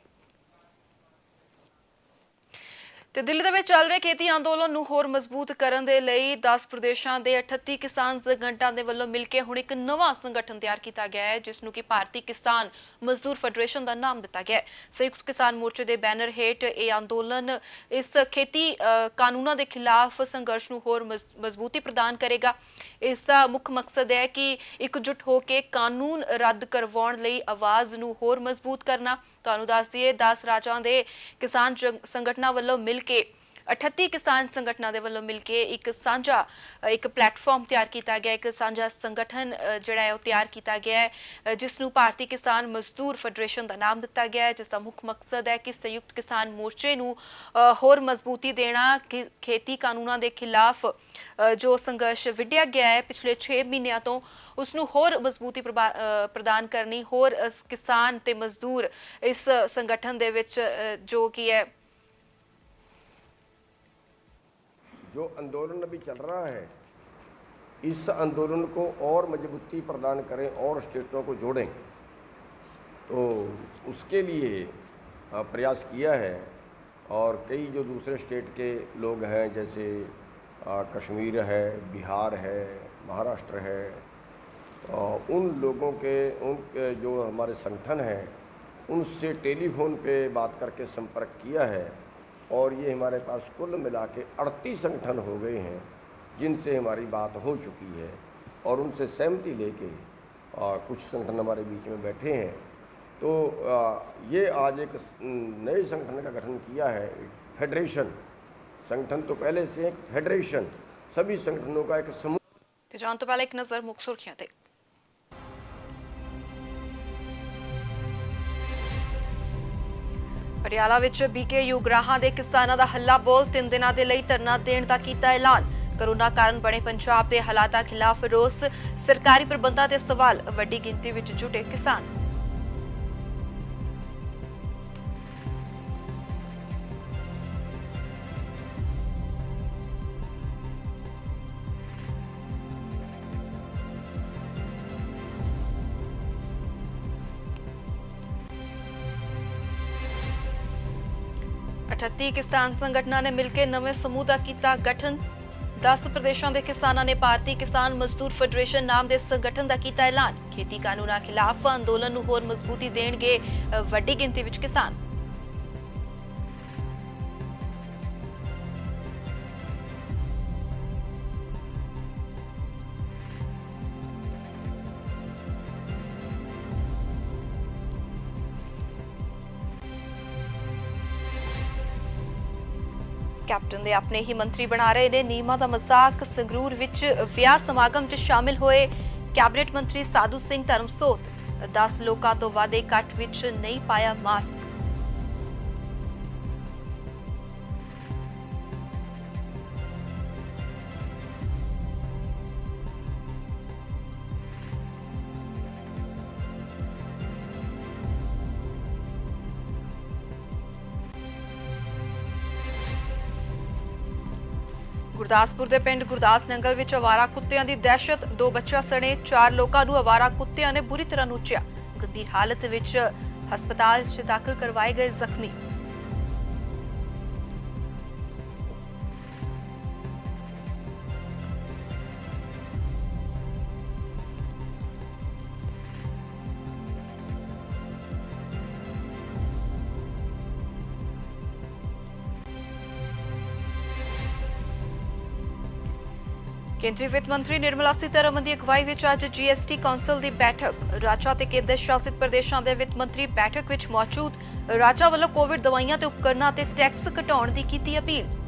ਤੇ ਦਿੱਲੀ ਦੇ ਵਿੱਚ ਚੱਲ ਰਹੇ ਖੇਤੀ ਅੰਦੋਲਨ ਨੂੰ ਹੋਰ ਮਜ਼ਬੂਤ ਕਰਨ ਦੇ ਲਈ 10 ਪ੍ਰਦੇਸ਼ਾਂ ਦੇ 38 ਕਿਸਾਨ ਸੰਗਠਨਾਂ ਦੇ ਵੱਲੋਂ ਮਿਲ ਕੇ ਹੁਣ ਇੱਕ ਨਵਾਂ ਸੰਗਠਨ ਤਿਆਰ ਕੀਤਾ ਗਿਆ ਹੈ, ਜਿਸ ਨੂੰ ਕਿ ਭਾਰਤੀ ਕਿਸਾਨ ਮਜ਼ਦੂਰ ਫੈਡਰੇਸ਼ਨ ਦਾ ਨਾਮ ਦਿੱਤਾ ਗਿਆ ਹੈ। ਸੰਯੁਕਤ ਕਿਸਾਨ ਮੋਰਚੇ ਦੇ ਬੈਨਰ ਹੇਠ ਇਹ ਅੰਦੋਲਨ ਇਸ ਖੇਤੀ ਕਾਨੂੰਨਾਂ ਦੇ ਖਿਲਾਫ ਸੰਘਰਸ਼ ਨੂੰ ਹੋਰ ਮਜ਼ਬੂਤੀ ਪ੍ਰਦਾਨ ਕਰੇਗਾ। ਇਸ ਦਾ ਮੁੱਖ ਮਕਸਦ ਹੈ ਕਿ ਇਕਜੁੱਟ ਹੋ ਕੇ ਕਾਨੂੰਨ ਰੱਦ ਕਰਵਾਉਣ ਲਈ ਆਵਾਜ਼ ਨੂੰ ਹੋਰ ਮਜ਼ਬੂਤ ਕਰਨਾ। ਤੁਹਾਨੂੰ ਦੱਸ ਦਈਏ 10 ਰਾਜਾਂ ਦੇ ਕਿਸਾਨ ਸੰਗਠਨਾਂ ਵੱਲੋਂ ਮਿਲ ਕੇ 38 ਕਿਸਾਨ ਸੰਗਠਨਾਂ ਦੇ ਵੱਲੋਂ ਮਿਲ ਕੇ ਇੱਕ ਸਾਂਝਾ ਪਲੇਟਫਾਰਮ ਤਿਆਰ ਕੀਤਾ ਗਿਆ, ਇੱਕ ਸਾਂਝਾ ਸੰਗਠਨ ਜਿਹੜਾ ਹੈ ਉਹ ਤਿਆਰ ਕੀਤਾ ਗਿਆ ਹੈ, ਜਿਸ ਨੂੰ ਭਾਰਤੀ ਕਿਸਾਨ ਮਜ਼ਦੂਰ ਫੈਡਰੇਸ਼ਨ ਦਾ ਨਾਮ ਦਿੱਤਾ ਗਿਆ ਹੈ, ਜਿਸ ਦਾ ਮੁੱਖ ਮਕਸਦ ਹੈ ਕਿ ਸੰਯੁਕਤ ਕਿਸਾਨ ਮੋਰਚੇ ਨੂੰ ਹੋਰ ਮਜ਼ਬੂਤੀ ਦੇਣਾ। ਖੇਤੀ ਕਾਨੂੰਨਾਂ ਦੇ ਖਿਲਾਫ ਜੋ ਸੰਘਰਸ਼ ਵਿੱਢਿਆ ਗਿਆ ਹੈ ਪਿਛਲੇ 6 ਮਹੀਨਿਆਂ ਤੋਂ, ਉਸ ਨੂੰ ਹੋਰ ਮਜ਼ਬੂਤੀ ਪ੍ਰਦਾਨ ਕਰਨੀ। ਹੋਰ ਕਿਸਾਨ ਤੇ ਮਜ਼ਦੂਰ ਇਸ ਸੰਗਠਨ ਦੇ ਵਿੱਚ ਜੋ ਕਿ ਹੈ जो आंदोलन अभी चल रहा है, इस आंदोलन को और मजबूती प्रदान करें और स्टेटों को जोड़ें, तो उसके लिए प्रयास किया है। और कई जो दूसरे स्टेट के लोग हैं, जैसे कश्मीर है, बिहार है, महाराष्ट्र है, उन लोगों के जो हमारे संगठन हैं उनसे टेलीफोन पे बात करके संपर्क किया है और ये हमारे पास कुल मिला के 38 संगठन हो गए हैं जिनसे हमारी बात हो चुकी है और उनसे सहमति लेके कुछ संगठन हमारे बीच में बैठे हैं। तो ये आज एक नए संगठन का गठन किया है, फेडरेशन। संगठन तो पहले से एक फेडरेशन, सभी संगठनों का एक समूह। जान तो पहले एक नज़र मुख्य सुर्खियां ते। ਪਟਿਆਲਾ ਵਿੱਚ BKU ਗਰਾਹਾਂ ਦੇ ਕਿਸਾਨਾਂ ਦਾ ਹੱਲਾ ਬੋਲ 3 ਦਿਨਾਂ ਦੇ ਲਈ ਧਰਨਾ ਦੇਣ ਦਾ ਕੀਤਾ ਐਲਾਨ। ਕਰੋਨਾ ਕਾਰਨ ਬਣੇ ਪੰਜਾਬ ਦੇ ਹਾਲਾਤਾਂ ਖਿਲਾਫ ਰੋਸ, ਸਰਕਾਰੀ ਪ੍ਰਬੰਧਾਂ ਤੇ ਸਵਾਲ, ਵੱਡੀ ਗਿਣਤੀ ਵਿੱਚ ਜੁਟੇ ਕਿਸਾਨ। किसान संगठनों ने मिलकर नवे समूह का किया गठन। 10 प्रदेशों के किसानों ने भारतीय किसान मजदूर फेडरेशन नाम के संगठन का किया ऐलान। खेती कानूनों खिलाफ अंदोलन को होर मजबूती देणगे वड्डी गिनती विच किसान। कैप्टन दे अपने ही मंत्री बना रहे ने नियमां दा मजाक। संगरूर विच विआह समागम च शामिल होए कैबिनेट मंत्री साधु सिंह धर्मसोत। 10 लोकां तो वध इकट्ठ विच नहीं पाया मास्क। ਗੁਰਦਾਸਪੁਰ ਦੇ ਪਿੰਡ ਗੁਰਦਾਸ ਨੰਗਲ ਵਿੱਚ ਅਵਾਰਾ ਕੁੱਤਿਆਂ ਦੀ ਦਹਿਸ਼ਤ, 2 ਬੱਚਿਆਂ ਸਣੇ 4 ਲੋਕਾਂ ਨੂੰ ਅਵਾਰਾ ਕੁੱਤਿਆਂ ਨੇ ਬੁਰੀ ਤਰ੍ਹਾਂ ਨੁੱਚਿਆ। ਗੰਭੀਰ ਹਾਲਤ ਵਿੱਚ ਹਸਪਤਾਲ 'ਚ ਦਾਖਲ ਕਰਵਾਏ ਗਏ ਜ਼ਖਮੀ। ਕੇਂਦਰੀ ਵਿੱਤ ਮੰਤਰੀ ਨਿਰਮਲਾ ਸੀਤਾਰਮਨ ਦੀ ਅਗਵਾਈ ਵਿੱਚ ਅੱਜ GST ਕੌਂਸਲ ਦੀ ਬੈਠਕ। ਰਾਜਾਂ ਤੇ ਕੇਂਦਰ ਸ਼ਾਸਿਤ ਪ੍ਰਦੇਸ਼ਾਂ ਦੇ ਵਿੱਤ ਮੰਤਰੀ ਬੈਠਕ ਵਿੱਚ ਮੌਜੂਦ। ਰਾਜਾਂ ਵੱਲੋਂ ਕੋਵਿਡ ਦਵਾਈਆਂ ਤੇ ਉਪਕਰਨਾਂ ਤੇ ਟੈਕਸ ਘਟਾਉਣ ਦੀ ਕੀਤੀ ਅਪੀਲ।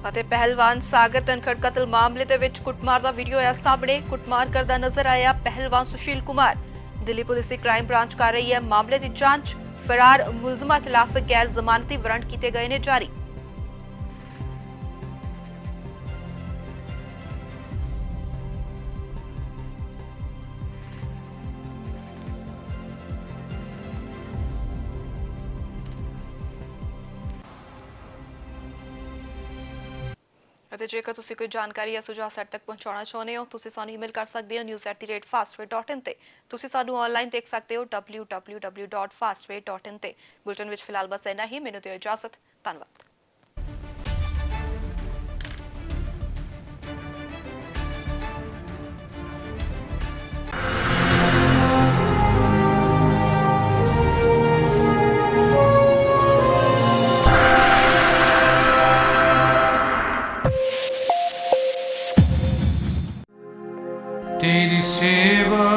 ਅਤੇ ਪਹਿਲਵਾਨ ਸਾਗਰ ਧਨਖੜ ਕਤਲ ਮਾਮਲੇ ਦੇ ਵਿੱਚ ਕੁੱਟਮਾਰ ਦਾ ਵੀਡੀਓ ਆਇਆ ਸਾਹਮਣੇ। ਕੁੱਟਮਾਰ ਕਰਦਾ ਨਜ਼ਰ ਆਇਆ ਪਹਿਲਵਾਨ ਸੁਸ਼ੀਲ ਕੁਮਾਰ। ਦਿੱਲੀ ਪੁਲਿਸ ਦੀ ਕ੍ਰਾਈਮ ਬ੍ਰਾਂਚ ਕਰ ਰਹੀ ਹੈ ਮਾਮਲੇ ਦੀ ਜਾਂਚ। ਫਰਾਰ ਮੁਲਜ਼ਮਾਂ ਖਿਲਾਫ ਗੈਰ ਜ਼ਮਾਨਤੀ ਵਾਰੰਟ ਕੀਤੇ ਗਏ ਨੇ ਜਾਰੀ। ਅਤੇ ਜੇਕਰ ਤੁਸੀਂ ਕੋਈ ਜਾਣਕਾਰੀ ਜਾਂ ਸੁਝਾਅ ਸਾਡੇ ਤੱਕ ਪਹੁੰਚਾਉਣਾ ਚਾਹੁੰਦੇ ਹੋ, ਤੁਸੀਂ ਸਾਨੂੰ ਈਮੇਲ ਕਰ ਸਕਦੇ ਹੋ news@fastway.in ਤੇ। ਤੁਸੀਂ ਸਾਨੂੰ ਆਨਲਾਈਨ ਦੇਖ ਸਕਦੇ ਹੋ www.fastway.in ਤੇ। ਬੁਲਟਨ ਵਿੱਚ ਫਿਲਹਾਲ ਬਸ ਇੰਨਾ ਹੀ। ਮੈਨੂੰ ਦਿਓ ਇਜਾਜ਼ਤ। ਧੰਨਵਾਦ। तेरी सेवा